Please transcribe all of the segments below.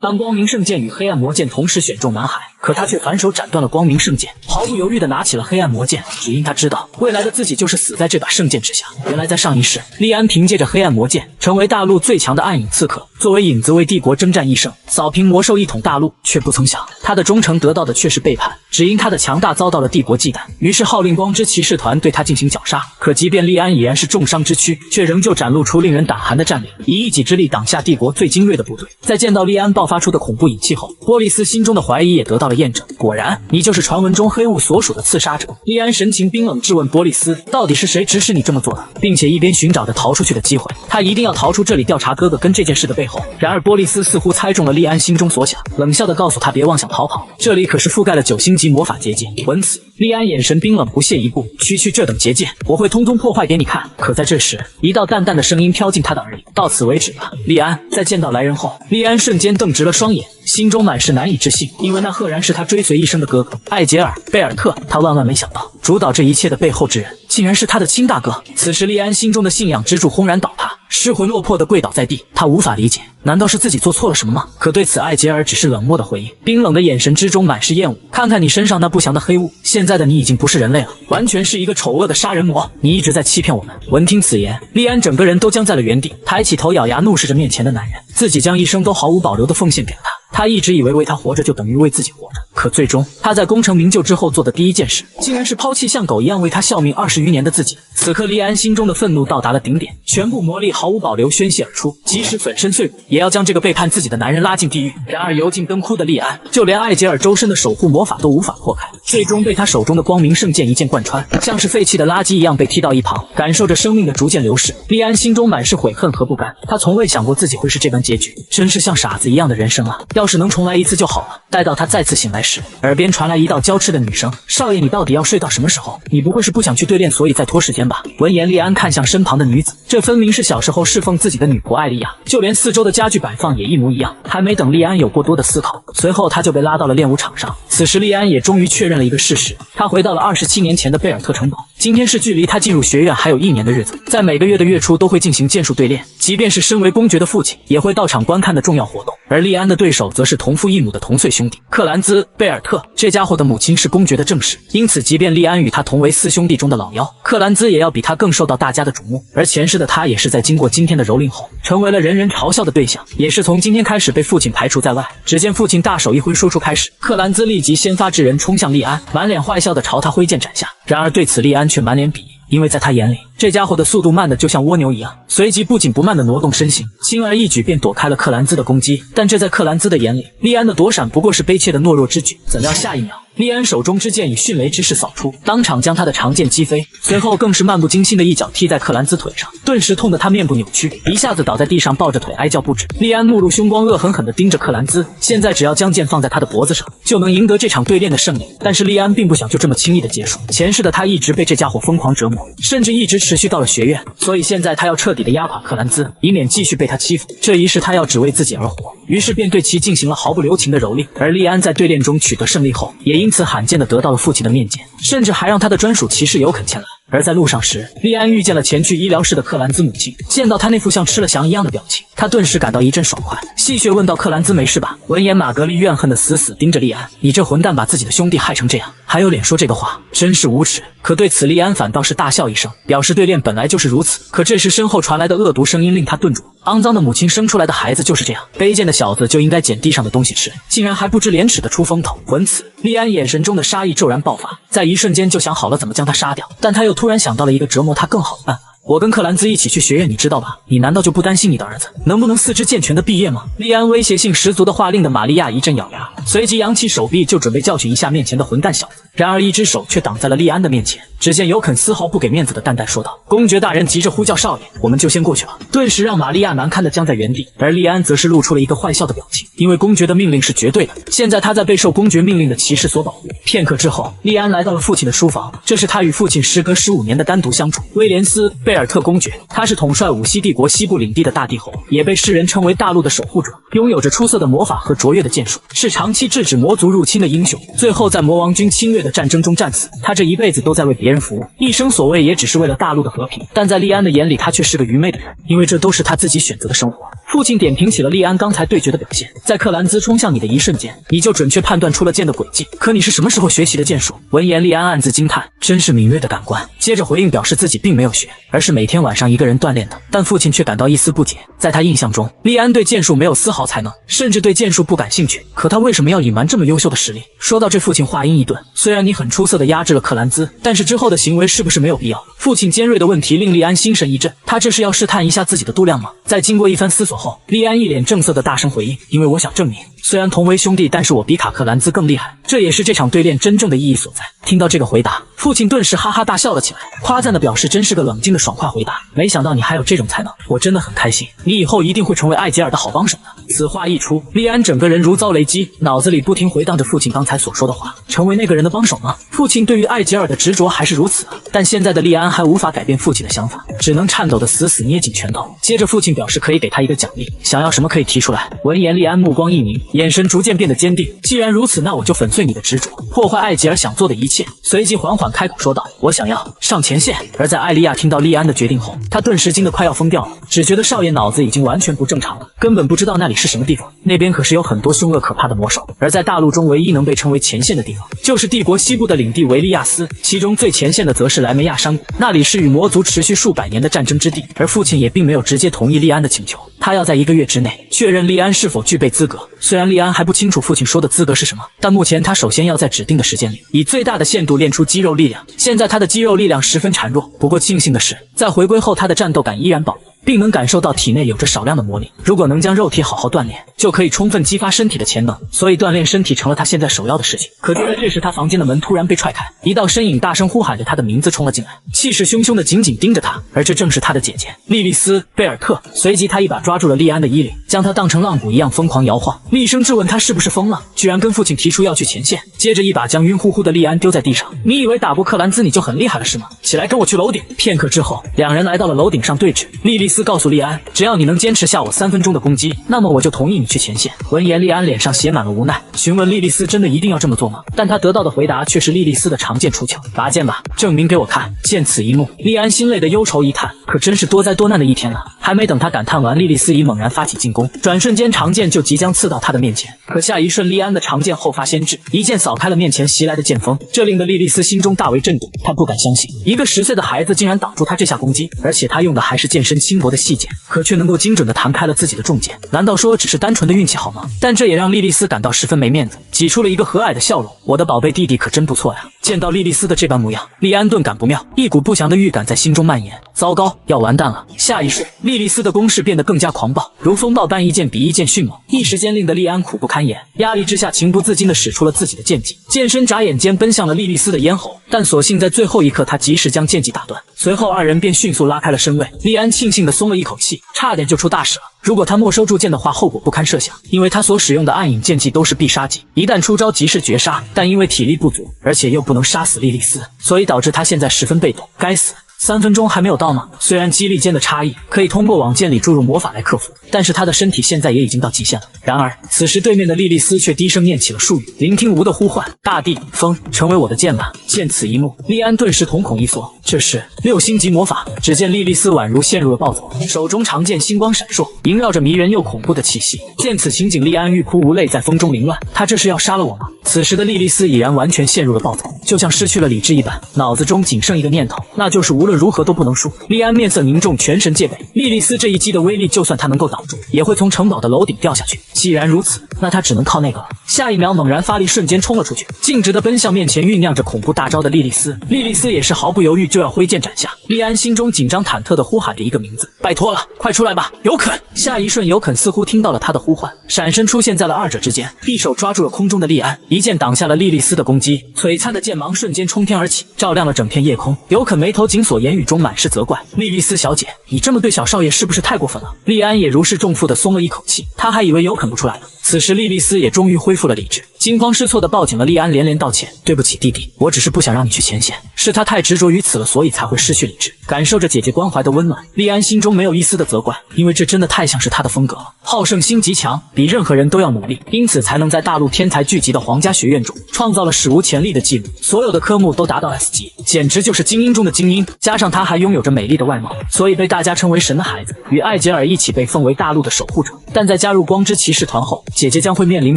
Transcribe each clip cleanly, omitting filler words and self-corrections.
当光明圣剑与黑暗魔剑同时选中南海，可他却反手斩断了光明圣剑，毫不犹豫地拿起了黑暗魔剑，只因他知道未来的自己就是死在这把圣剑之下。原来在上一世，利安凭借着黑暗魔剑成为大陆最强的暗影刺客，作为影子为帝国征战一生，扫平魔兽一统大陆，却不曾想他的忠诚得到的却是背叛，只因他的强大遭到了帝国忌惮，于是号令光之骑士团对他进行绞杀。可即便利安已然是重伤之躯，却仍旧展露出令人胆寒的战力，以一己之力挡下帝国最精锐的部队。在见到利安爆发出的恐怖影气后，波利斯心中的怀疑也得到了验证，果然，你就是传闻中黑雾所属的刺杀者。利安神情冰冷质问波利斯，到底是谁指使你这么做的，并且一边寻找着逃出去的机会，他一定要逃出这里，调查哥哥跟这件事的背后。然而波利斯似乎猜中了利安心中所想，冷笑地告诉他别妄想逃跑，这里可是覆盖了9星级魔法结界。闻此，利安眼神冰冷，不屑一顾，区这等结界，我会通通破坏给你看。可在这时，一道淡淡的声音飘进他的耳里，到此为止了。利安在见到来人后，利安瞬间瞪直了双眼，心中满是难以置信，因为那赫然是他追随一生的哥哥艾杰尔·贝尔特。他万万没想到，主导这一切的背后之人，竟然是他的亲大哥。此时利安心中的信仰支柱轰然倒塌，失魂落魄地跪倒在地。他无法理解，难道是自己做错了什么吗？可对此艾杰尔只是冷漠的回应，冰冷的眼神之中满是厌恶。看看你身上那不祥的黑雾，现在的你已经不是人类了，完全是一个丑恶的杀人魔，你一直在欺骗我们。闻听此言，利安整个人都僵在了原地，抬起头咬牙怒视着面前的男人，自己将一生都毫无保留地奉献给了他。他一直以为为他活着就等于为自己活着，可最终他在功成名就之后做的第一件事，竟然是抛弃像狗一样为他效命20余年的自己。此刻利安心中的愤怒到达了顶点，全部魔力毫无保留宣泄而出，即使粉身碎骨，也要将这个背叛自己的男人拉进地狱。然而油尽灯枯的利安，就连艾杰尔周身的守护魔法都无法破开，最终被他手中的光明圣剑一剑贯穿，像是废弃的垃圾一样被踢到一旁。感受着生命的逐渐流逝，利安心中满是悔恨和不甘。他从未想过自己会是这般结局，真是像傻子一样的人生啊！要是能重来一次就好了。待到他再次醒来时，耳边传来一道娇痴的女声：“少爷，你到底要睡到什么时候？你不会是不想去对练，所以在拖时间吧？”闻言，利安看向身旁的女子，这分明是小时候侍奉自己的女仆艾莉亚，就连四周的家具摆放也一模一样。还没等利安有过多的思考，随后他就被拉到了练武场上。此时，利安也终于确认了一个事实：他回到了27年前的贝尔特城堡。今天是距离他进入学院还有1年的日子，在每个月的月初都会进行剑术对练，即便是身为公爵的父亲也会到场观看的重要活动。而利安的对手则是同父异母的同岁兄弟克兰兹·贝尔特，这家伙的母亲是公爵的正室，因此即便利安与他同为4兄弟中的老幺，克兰兹也要比他更受到大家的瞩目。而前世的他也是在经过今天的蹂躏后，成为了人人嘲笑的对象，也是从今天开始被父亲排除在外。只见父亲大手一挥，说出开始，克兰兹立即先发制人冲向利安，满脸坏笑的朝他挥剑斩下。然而对此利安却满脸鄙夷，因为在他眼里，这家伙的速度慢的就像蜗牛一样，随即不紧不慢地挪动身形，轻而易举便躲开了克兰兹的攻击。但这在克兰兹的眼里，利安的躲闪不过是卑怯的懦弱之举。怎料下一秒，利安手中之剑以迅雷之势扫出，当场将他的长剑击飞，随后更是漫不经心的一脚踢在克兰兹腿上，顿时痛得他面部扭曲，一下子倒在地上，抱着腿哀叫不止。利安目露凶光，恶狠狠地盯着克兰兹，现在只要将剑放在他的脖子上，就能赢得这场对练的胜利。但是利安并不想就这么轻易的结束，前世的他一直被这家伙疯狂折磨，甚至一直持续到了学院，所以现在他要彻底的压垮克兰兹，以免继续被他欺负。这一世他要只为自己而活，于是便对其进行了毫不留情的蹂躏。而利安在对练中取得胜利后，也因此罕见的得到了父亲的面见，甚至还让他的专属骑士尤肯前来。而在路上时，利安遇见了前去医疗室的克兰兹母亲，见到他那副像吃了翔一样的表情，他顿时感到一阵爽快，戏谑问道：“克兰兹没事吧？”闻言，玛格丽怨恨的死死盯着利安：“你这混蛋，把自己的兄弟害成这样，还有脸说这个话，真是无耻！”可对此利安反倒是大笑一声，表示对练本来就是如此。可这时身后传来的恶毒声音令他顿住，肮脏的母亲生出来的孩子就是这样，卑贱的小子就应该捡地上的东西吃，竟然还不知廉耻的出风头。闻此，利安眼神中的杀意骤然爆发，在一瞬间就想好了怎么将他杀掉，但他又突然想到了一个折磨他更好的办法。我跟克兰兹一起去学院，你知道吧？你难道就不担心你的儿子能不能四肢健全的毕业吗？利安威胁性十足的话令得玛利亚一阵咬牙，随即扬起手臂就准备教训一下面前的混蛋小子。然而一只手却挡在了利安的面前，只见尤肯丝毫不给面子的淡淡说道：“公爵大人急着呼叫少爷，我们就先过去吧。”顿时让玛利亚难堪的僵在原地，而利安则是露出了一个坏笑的表情，因为公爵的命令是绝对的，现在他在被受公爵命令的骑士所保护。片刻之后，利安来到了父亲的书房，这是他与父亲时隔15年的单独相处。威廉斯·贝尔特公爵，他是统帅五西帝国西部领地的大帝侯，也被世人称为大陆的守护者，拥有着出色的魔法和卓越的剑术，是长期制止魔族入侵的英雄。最后在魔王军侵略的战争中战死。他这一辈子都在为别人服务，一生所谓也只是为了大陆的和平。但在利安的眼里，他却是个愚昧的人，因为这都是他自己选择的生活。父亲点评起了利安刚才对决的表现，在克兰兹冲向你的一瞬间，你就准确判断出了剑的轨迹。可你是什么时候学习的剑术？闻言，利安暗自惊叹，真是敏锐的感官。接着回应表示自己并没有学，而是每天晚上一个人锻炼的。但父亲却感到一丝不解，在他印象中，利安对剑术没有丝毫才能，甚至对剑术不感兴趣。可他为什么要隐瞒这么优秀的实力？说到这，父亲话音一顿，虽然你很出色的压制了克兰兹，但是之后的行为是不是没有必要？父亲尖锐的问题令利安心神一震，他这是要试探一下自己的度量吗？在经过一番思索后，利安一脸正色的大声回应，因为我想证明，虽然同为兄弟，但是我比卡克兰兹更厉害，这也是这场对练真正的意义所在。听到这个回答，父亲顿时哈哈大笑了起来，夸赞的表示真是个冷静的爽快回答，没想到你还有这种才能，我真的很开心，你以后一定会成为艾吉尔的好帮手的。此话一出，利安整个人如遭雷击，脑子里不停回荡着父亲刚才所说的话，成为那个人的帮手吗？父亲对于艾吉尔的执着还是如此啊，但现在的利安还无法改变父亲的想法，只能颤抖的死死捏紧拳头。接着父亲表示可以给他一个奖励，想要什么可以提出来。闻言，利安目光一凝，眼神逐渐变得坚定，既然如此，那我就粉碎你的执着，破坏艾吉尔想做的一切。随即缓缓开口说道，我想要上前线。而在艾莉亚听到利安的决定后，她顿时惊得快要疯掉了，只觉得少爷脑子已经完全不正常了，根本不知道那里是什么地方，那边可是有很多凶恶可怕的魔兽。而在大陆中唯一能被称为前线的地方，就是帝国西部的领地维利亚斯，其中最前线的则是莱梅亚山谷，那里是与魔族持续数百年的战争之地。而父亲也并没有直接同意利安的请求，他要在1个月之内确认利安是否具备资格。虽然利安还不清楚父亲说的资格是什么，但目前他首先要在指定的时间里，以最大的限度练出肌肉力量。现在他的肌肉力量十分孱弱，不过庆幸的是，在回归后他的战斗感依然保留，并能感受到体内有着少量的魔力。如果能将肉体好好锻炼，就可以充分激发身体的潜能，所以锻炼身体成了他现在首要的事情。可就在这时，他房间的门突然被踹开，一道身影大声呼喊着他的名字冲了进来，气势汹汹的紧紧盯着他，而这正是他的姐姐莉莉丝·贝尔特。随即他一把抓住了利安的衣领，将他当成浪骨一样疯狂摇晃，厉声质问他是不是疯了，居然跟父亲提出要去前线。接着一把将晕乎乎的利安丢在地上，你以为打不克兰兹你就很厉害了是吗？起来跟我去楼顶。片刻之后，两人来到了楼顶上对峙。莉莉丝告诉利安，只要你能坚持下我3分钟的攻击，那么我就同意你去前线。闻言，利安脸上写满了无奈，询问莉莉丝真的一定要这么做吗？但他得到的回答却是莉莉丝的长剑出鞘，拔剑吧，证明给我看。见此一幕，利安心累的忧愁一叹，可真是多灾多难的一天了。还没等他感叹完，莉莉丝已猛然发起进攻，转瞬间长剑就即将刺到他的面前。可下一瞬，利安的长剑后发先至，一剑扫开了面前袭来的剑锋，这令得莉莉丝心中大为震动。她不敢相信，一个10岁的孩子竟然挡住他这下攻击，而且他用的还是剑身轻薄的细剑，可却能够精准地弹开了自己的重剑。难道说只是单纯的运气好吗？但这也让莉莉丝感到十分没面子，挤出了一个和蔼的笑容。我的宝贝弟弟可真不错呀。见到莉莉丝的这般模样，利安顿感不妙，一股不祥的预感在心中蔓延。糟糕，要完蛋了！下一瞬，莉莉丝的攻势变得更加狂暴，如风暴般一剑比一剑迅猛，一时间令得利安苦不堪言。压力之下，情不自禁地使出了自己的剑技，剑身眨眼间奔向了莉莉丝的咽喉，但所幸在最后一刻，他及时将剑技打断。随后二人便迅速拉开了身位。利安庆幸地松了一口气，差点就出大事了。如果他没收住剑的话，后果不堪设想，因为他所使用的暗影剑技都是必杀技，一旦出招即是绝杀。但因为体力不足，而且又不能杀死莉莉丝，所以导致他现在十分被动。该死！3分钟还没有到吗？虽然肌力间的差异可以通过往剑里注入魔法来克服，但是他的身体现在也已经到极限了。然而此时对面的莉莉丝却低声念起了术语，聆听无的呼唤：大地、风，成为我的剑吧。见此一幕，利安顿时瞳孔一缩，这是6星级魔法。只见莉莉丝宛如陷入了暴走，手中长剑星光闪烁，萦绕着迷人又恐怖的气息。见此情景，利安欲哭无泪，在风中凌乱。他这是要杀了我吗？此时的莉莉丝已然完全陷入了暴走，就像失去了理智一般，脑子中仅剩一个念头，那就是无论如何都不能输。利安面色凝重，全神戒备。莉莉丝这一击的威力，就算他能够挡住，也会从城堡的楼顶掉下去。既然如此，那他只能靠那个了。下一秒猛然发力，瞬间冲了出去，径直的奔向面前酝酿着恐怖大招的莉莉丝。莉莉丝也是毫不犹豫就要挥剑斩下。利安心中紧张忐忑的呼喊着一个名字：拜托了，快出来吧，尤肯！下一瞬，尤肯似乎听到了他的呼唤，闪身出现在了二者之间，一手抓住了空中的利安，一剑挡下了莉莉丝的攻击。璀璨的剑芒瞬间冲天而起，照亮了整片夜空。尤肯眉头紧锁，言语中满是责怪：莉莉丝小姐，你这么对小少爷是不是太过分了？利安也如释重负的松了一口气，他还以为尤肯不出来呢。此时莉莉丝也终于恢复了理智，惊慌失措地抱紧了莉安，连连道歉：“对不起，弟弟，我只是不想让你去前线，是他太执着于此了，所以才会失去理智。”感受着姐姐关怀的温暖，莉安心中没有一丝的责怪，因为这真的太像是她的风格了。好胜心极强，比任何人都要努力，因此才能在大陆天才聚集的皇家学院中创造了史无前例的记录，所有的科目都达到 S 级，简直就是精英中的精英。加上她还拥有着美丽的外貌，所以被大家称为神的孩子，与艾杰尔一起被奉为大陆的守护者。但在加入光之骑士团后，姐姐将会面临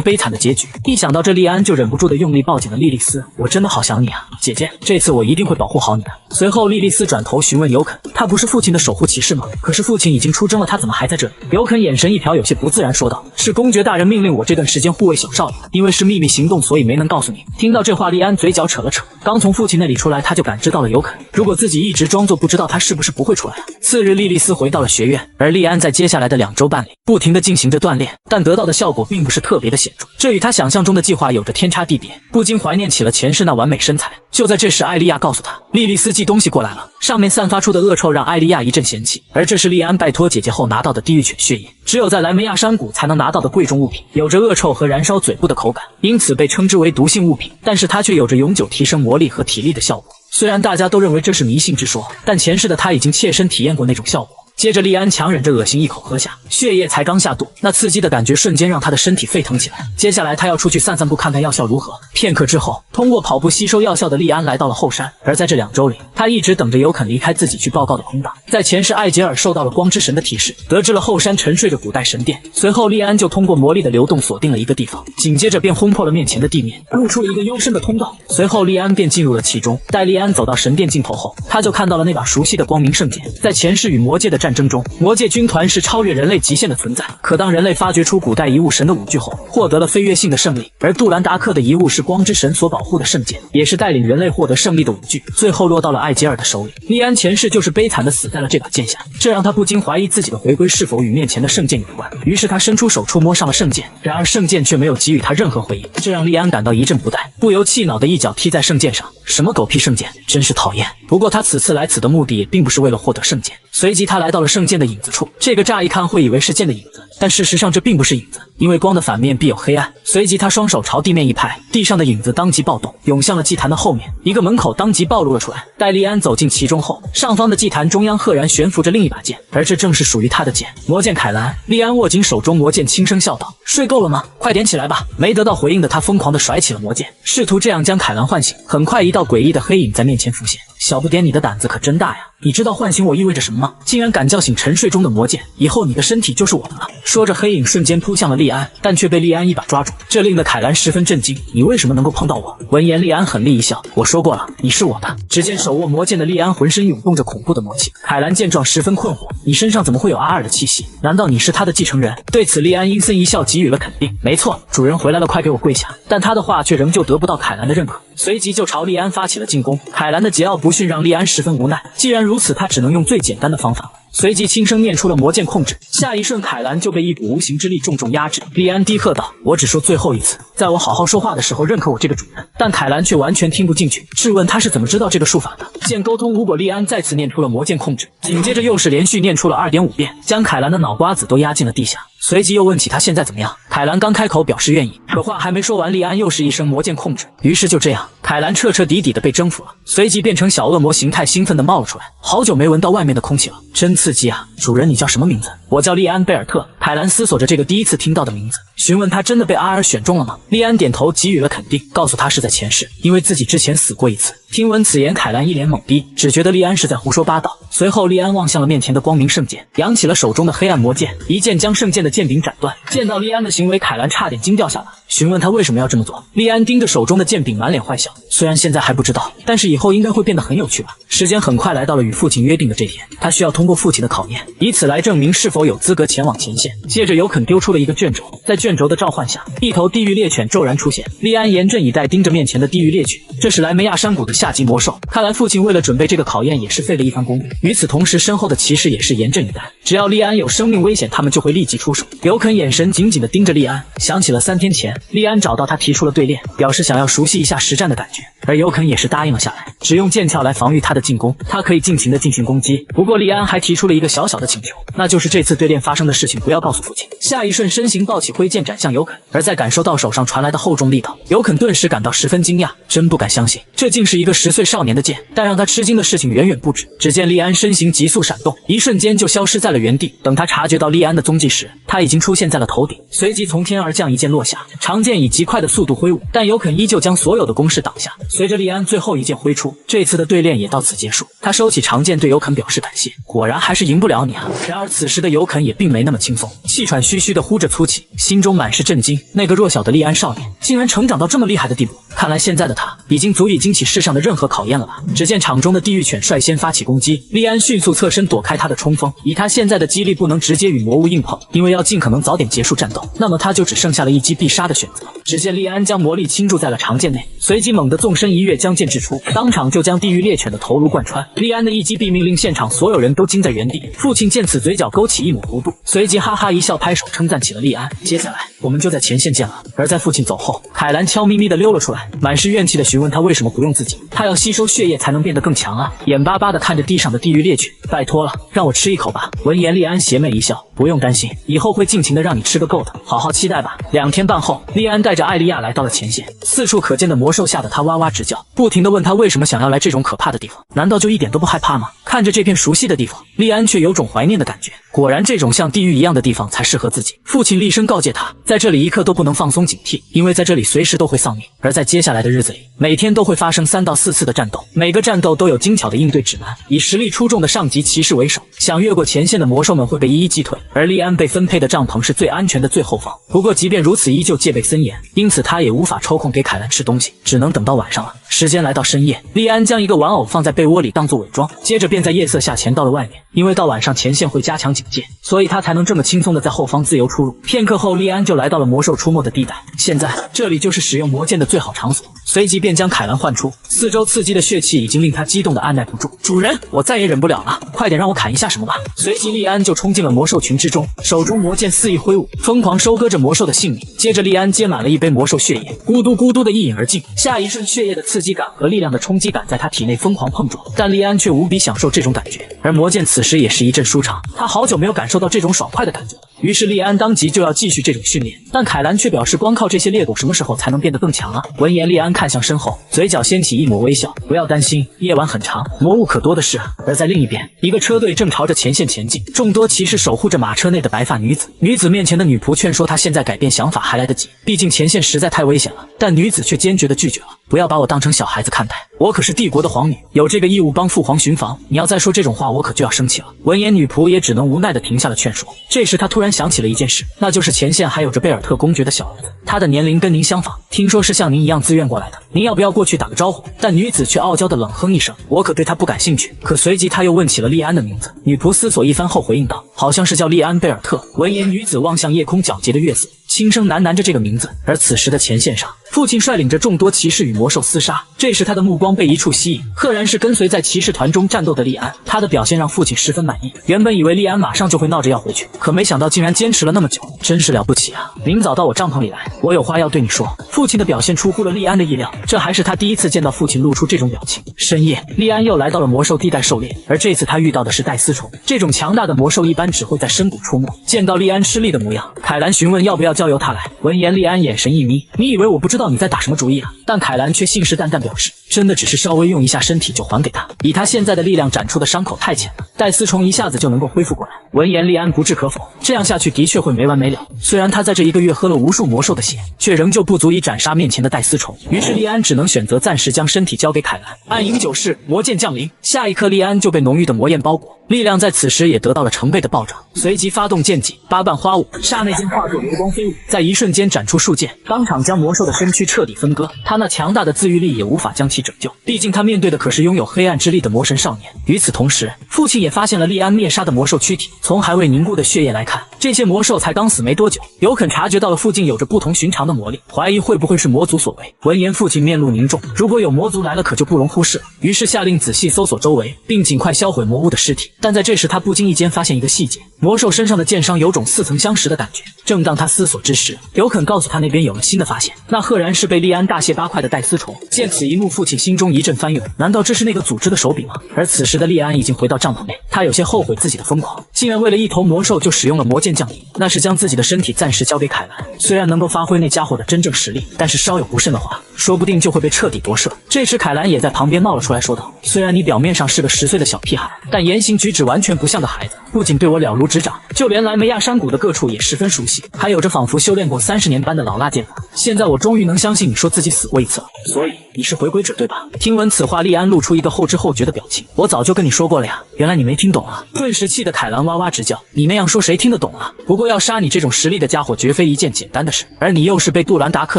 悲惨的结局。一想到这，莉安就忍不住的用力抱紧了莉莉丝。我真的好想你啊，姐姐，这次我一定会保护好你的。随后，莉莉丝转头询问尤肯，他不是父亲的守护骑士吗？可是父亲已经出征了，他怎么还在这里？尤肯眼神一瞟，有些不自然说道：“是公爵大人命令我这段时间护卫小少爷，因为是秘密行动，所以没能告诉你。”听到这话，莉安嘴角扯了扯，刚从父亲那里出来，他就感知到了尤肯。如果自己一直装作不知道，他是不是不会出来了？次日，莉莉丝回到了学院，而莉安在接下来的2周半里不停地进行着锻炼，但得到的效果并不是特别的显著，这与他想象中的计划有着天差地别，不禁怀念起了前世那完美身材。就在这时，艾莉亚告诉他，莉莉丝寄东西过来了，上面散发出的恶臭让艾莉亚一阵嫌弃，而这是莉安拜托姐姐后拿到的地狱犬血液，只有在莱梅亚山谷才能拿到的贵重物品，有着恶臭和燃烧嘴部的口感，因此被称之为毒性物品，但是它却有着永久提升魔力和体力的效果。虽然大家都认为这是迷信之说，但前世的他已经切身体验过那种效果。接着，莉安强忍着恶心一口喝下，血液才刚下肚，那刺激的感觉瞬间让他的身体沸腾起来。接下来，他要出去散散步，看看药效如何。片刻之后，通过跑步吸收药效的莉安来到了后山，而在这2周里，他一直等着尤肯离开自己去报告的空档。在前世，艾杰尔受到了光之神的提示，得知了后山沉睡着古代神殿。随后，莉安就通过魔力的流动锁定了一个地方，紧接着便轰破了面前的地面，露出了一个幽深的通道。随后，莉安便进入了其中。待莉安走到神殿尽头后，他就看到了那把熟悉的光明圣剑。在前世与魔界的战争中，魔界军团是超越人类极限的存在，可当人类发掘出古代遗物神的武具后，获得了飞跃性的胜利。而杜兰达克的遗物是光之神所保护的圣剑，也是带领人类获得胜利的武具，最后落到了艾杰尔的手里。莉安前世就是悲惨的死在了这把剑下，这让他不禁怀疑自己的回归是否与面前的圣剑有关。于是他伸出手触摸上了圣剑，然而圣剑却没有给予他任何回应，这让莉安感到一阵不耐，不由气恼的一脚踢在圣剑上。什么狗屁圣剑，真是讨厌。不过他此次来此的目的也并不是为了获得圣剑。随即他来到了圣剑的影子处，这个乍一看会以为是剑的影子，但事实上这并不是影子，因为光的反面必有黑暗。随即他双手朝地面一拍，地上的影子当即暴动，涌向了祭坛的后面，一个门口当即暴露了出来。待莉安走进其中后，上方的祭坛中央赫然悬浮着另一把剑，而这正是属于他的剑，魔剑凯兰。莉安握紧手中魔剑，轻声笑道：“睡够了吗？快点起来吧！”没得到回应的他疯狂地甩起了魔剑，试图这样将凯兰唤醒。很快，一道诡异的黑影在面前浮现。小不点，你的胆子可真大呀！你知道唤醒我意味着什么吗？竟然敢叫醒沉睡中的魔剑，以后你的身体就是我的了。说着，黑影瞬间扑向了莉安，但却被莉安一把抓住，这令得凯兰十分震惊。你为什么能够碰到我？闻言，莉安狠厉一笑，我说过了，你是我的。只见手握魔剑的莉安浑身涌动着恐怖的魔气。凯兰见状十分困惑，你身上怎么会有阿尔的气息？难道你是他的继承人？对此，莉安阴森一笑，给予了肯定。没错，主人回来了，快给我跪下。但他的话却仍旧得不到凯兰的认可，随即就朝莉安发起了进攻。凯兰的桀骜不驯让莉安十分无奈，既然如此，他只能用最简单的方法。随即轻声念出了魔剑控制，下一瞬凯兰就被一股无形之力重重压制。莉安低喝道：“我只说最后一次，在我好好说话的时候认可我这个主人。”但凯兰却完全听不进去，质问他是怎么知道这个术法的。见沟通无果，莉安再次念出了魔剑控制，紧接着又是连续念出了2.5遍，将凯兰的脑瓜子都压进了地下。随即又问起他现在怎么样。凯兰刚开口表示愿意，可话还没说完，莉安又是一声魔剑控制，于是就这样，凯兰彻彻底底的被征服了，随即变成小恶魔形态，兴奋的冒了出来。好久没闻到外面的空气了，真刺激啊！主人，你叫什么名字？我叫莉安·贝尔特。凯兰思索着这个第一次听到的名字，询问他真的被阿尔选中了吗？莉安点头给予了肯定，告诉他是在前世，因为自己之前死过一次。听闻此言，凯兰一脸懵逼，只觉得莉安是在胡说八道。随后，莉安望向了面前的光明圣剑，扬起了手中的黑暗魔剑，一剑将圣剑的剑柄斩断。见到莉安的行为，凯兰差点惊掉下来，询问他为什么要这么做。莉安盯着手中的剑柄，满脸坏笑。虽然现在还不知道，但是以后应该会变得很有趣吧。时间很快来到了与父亲约定的这天，他需要通过父亲的考验，以此来证明是否有资格前往前线。接着，尤肯丢出了一个卷轴，在卷轴的召唤下，一头地狱猎犬骤然出现。莉安严阵以待，盯着面前的地狱猎犬，这是莱梅亚山谷的下级魔兽，看来父亲为了准备这个考验也是费了一番功夫。与此同时，身后的骑士也是严阵以待，只要利安有生命危险，他们就会立即出手。尤肯眼神紧紧地盯着利安，想起了3天前利安找到他提出了对练，表示想要熟悉一下实战的感觉，而尤肯也是答应了下来，只用剑鞘来防御他的进攻，他可以尽情地进行攻击。不过利安还提出了一个小小的请求，那就是这次对练发生的事情不要告诉父亲。下一瞬，身形抱起挥剑斩向尤肯，而在感受到手上传来的厚重力道，尤肯顿时感到十分惊讶，真不敢相信，这竟是一个10岁少年的剑。但让他吃惊的事情远远不止，只见利安身形急速闪动，一瞬间就消失在了原地。等他察觉到利安的踪迹时，他已经出现在了头顶，随即从天而降一剑落下，长剑以极快的速度挥舞，但尤肯依旧将所有的攻势挡下。随着利安最后一剑挥出，这次的对练也到此结束。他收起长剑，对尤肯表示感谢，果然还是赢不了你啊。然而此时的尤肯也并没那么轻松，气喘吁吁地呼着粗气，心中满是震惊，那个弱小的利安少年竟然成长到这么厉害的地步，看来现在的他已经足以经起世上的任何考验了吧。只见场中的地狱犬率先发起攻击，利安迅速侧身躲开他的冲锋，以他现在的肌力不能直接与魔物硬碰，因为要尽可能早点结束战斗，那么他就只剩下了一击必杀的选择。只见利安将魔力倾注在了长剑内，随即猛地纵身一跃，将剑掷出，当场就将地狱猎犬的头颅贯穿。利安的一击毙命，令现场所有人都惊在原地。父亲见此，嘴角勾起一抹弧度，随即哈哈一笑，拍手称赞起了利安。接下来我们就在前线见了。而在父亲走后，凯兰悄咪咪地溜了出来，满是怨气地询问他为什么不用自己，他要吸收血液才能变得更强啊。眼巴巴地看着地上的地狱猎犬，拜托了，让我吃一口吧。闻言，利安邪魅一笑，不用担心，以后会尽情地让你吃个够的，好好期待吧。2天半后，利安带着艾莉亚来到了前线，四处可见的魔兽吓得他哇哇直叫，不停地问他为什么想要来这种可怕的地方，难道就一点都不害怕吗？看着这片熟悉的地方，利安却有种怀念的感觉，果然这种像地狱一样的地方才适合自己。父亲厉声告诫他，在这里一刻都不能放松警惕，因为在这里随时都会丧命。而在接下来的日子里，每天都会发生3到4次的战斗，每个战斗都有精巧的应对指南，以实力出众的上级骑士为首，想越过前线的魔兽们会被一一击退，而利安被分配的帐篷是最安全的最后方。不过即便如此，依旧戒备森严，因此他也无法抽空给凯兰吃东西，只能等到晚上了。时间来到深夜，利安将一个玩偶放在被窝里当作伪装，接着便在夜色下潜到了外面。因为到晚上前线会加强警戒，所以他才能这么轻松的在后方自由出入。片刻后，利安就来到了魔兽出没的地带，现在这里就是使用魔剑的最好场所。随即便将凯兰唤出，四周刺激的血气已经令他激动的按耐不住。主人，我再也忍不了了，快点让我砍一下什么吧。随即利安就冲进了魔兽群之中，手中魔剑肆意挥舞，疯狂收割着魔兽的性命。接着利安接满了一杯魔兽血液，咕嘟咕嘟的一饮而尽。下一瞬，血液的刺激感和力量的冲击感在他体内疯狂碰撞，但利安却无比享受这种感觉。而魔剑此时也是一阵舒畅，他好久没有感受到这种爽快的感觉了。于是利安当即就要继续这种训练，但凯兰却表示光靠这些猎狗什么时候才能变得更强啊？闻言，利安看向身后，嘴角掀起一抹微笑，不要担心，夜晚很长，魔物可多的是啊。而在另一边，一个车队正朝着前线前进，众多骑士守护着马车内的白发女子。女子面前的女仆劝说她现在改变想法还来得及，毕竟前线实在太危险了，但女子却坚决地拒绝了。不要把我当成小孩子看待，我可是帝国的皇女，有这个义务帮父皇巡防，你要再说这种话，我可就要生气了。闻言，女仆也只能无奈地停下了劝说。这时她突然想起了一件事，那就是前线还有着贝尔特公爵的小儿子，他的年龄跟您相仿，听说是像您一样自愿过来的，您要不要过去打个招呼？但女子却傲娇地冷哼一声，我可对他不感兴趣。可随即她又问起了利安的名字，女仆思索一番后回应道，好像是叫利安贝尔特。闻言，女子望向夜空皎洁的月色，轻声喃喃着这个名字。而此时的前线上，父亲率领着众多骑士与魔兽厮杀，这时他的目光被一处吸引，赫然是跟随在骑士团中战斗的利安。他的表现让父亲十分满意，原本以为利安马上就会闹着要回去，可没想到竟然坚持了那么久，真是了不起啊！明早到我帐篷里来，我有话要对你说。父亲的表现出乎了利安的意料，这还是他第一次见到父亲露出这种表情。深夜，利安又来到了魔兽地带狩猎，而这次他遇到的是戴丝虫。这种强大的魔兽一般只会在深谷出没。见到利安吃力的模样，凯兰询问要不要交由他来。闻言，利安眼神一眯，你以为我不知道你在打什么主意啊？但凯兰却信誓旦旦表示，真的只是稍微用一下身体就还给他，以他现在的力量展出的伤口太浅了，戴丝虫一下子就能够恢复过来。闻言，利安不置可否，这样下去的确会没完没了。虽然他在这1个月喝了无数魔兽的血，却仍旧不足以斩杀面前的戴丝虫，于是利安只能选择暂时将身体交给凯兰。暗影9式魔剑降临，下一刻利安就被浓郁的魔焰包裹，力量在此时也得到了成倍的暴涨，随即发动剑技八瓣花舞，刹那间化作流光飞舞，在一瞬间斩出数剑，当场将魔兽的身躯彻底分割。他那强大的自愈力也无法将其拯救，毕竟他面对的可是拥有黑暗之力的魔神少年。与此同时，父亲也发现了利安灭杀的魔兽躯体，从还未凝固的血液来看，这些魔兽才刚死没多久。尤肯察觉到了附近有着不同寻常的魔力，怀疑会不会是魔族所为。闻言，父亲面露凝重，如果有魔族来了，可就不容忽视了。于是下令仔细搜索周围，并尽快销毁魔物的尸体。但在这时，他不经意间发现一个细节：魔兽身上的剑伤有种似曾相识的感觉。正当他思索之时，尤肯告诉他那边有了新的发现，那赫然是被利安大卸八块的戴丝虫。见此一幕，父亲心中一阵翻涌，难道这是那个组织的手笔吗？而此时的利安已经回到帐篷内，他有些后悔自己的疯狂，竟然为了一头魔兽就使用了魔剑降临，那是将自己的身体暂时交给凯兰。虽然能够发挥那家伙的真正实力，但是稍有不慎的话，说不定就会被彻底夺舍。这时凯兰也在旁边冒了出来，说道：“虽然你表面上是个10岁的小屁孩，但言行举止完全不像个孩子，不仅对我了如指掌，就连莱梅亚山谷的各处也十分熟悉，还有着仿佛修炼过30年般的老辣剑法。现在我终于能相信你说自己死过一次了，所以你是回归者对吧？”听闻此话，利安露出一个后知后觉的表情：“我早就跟你说过了呀，原来你没听懂啊！”顿时气得凯兰哇哇直叫：“你那样说谁听得懂啊？不过要杀你这种实力的家伙绝非一件简单的事，而你又是被杜兰达克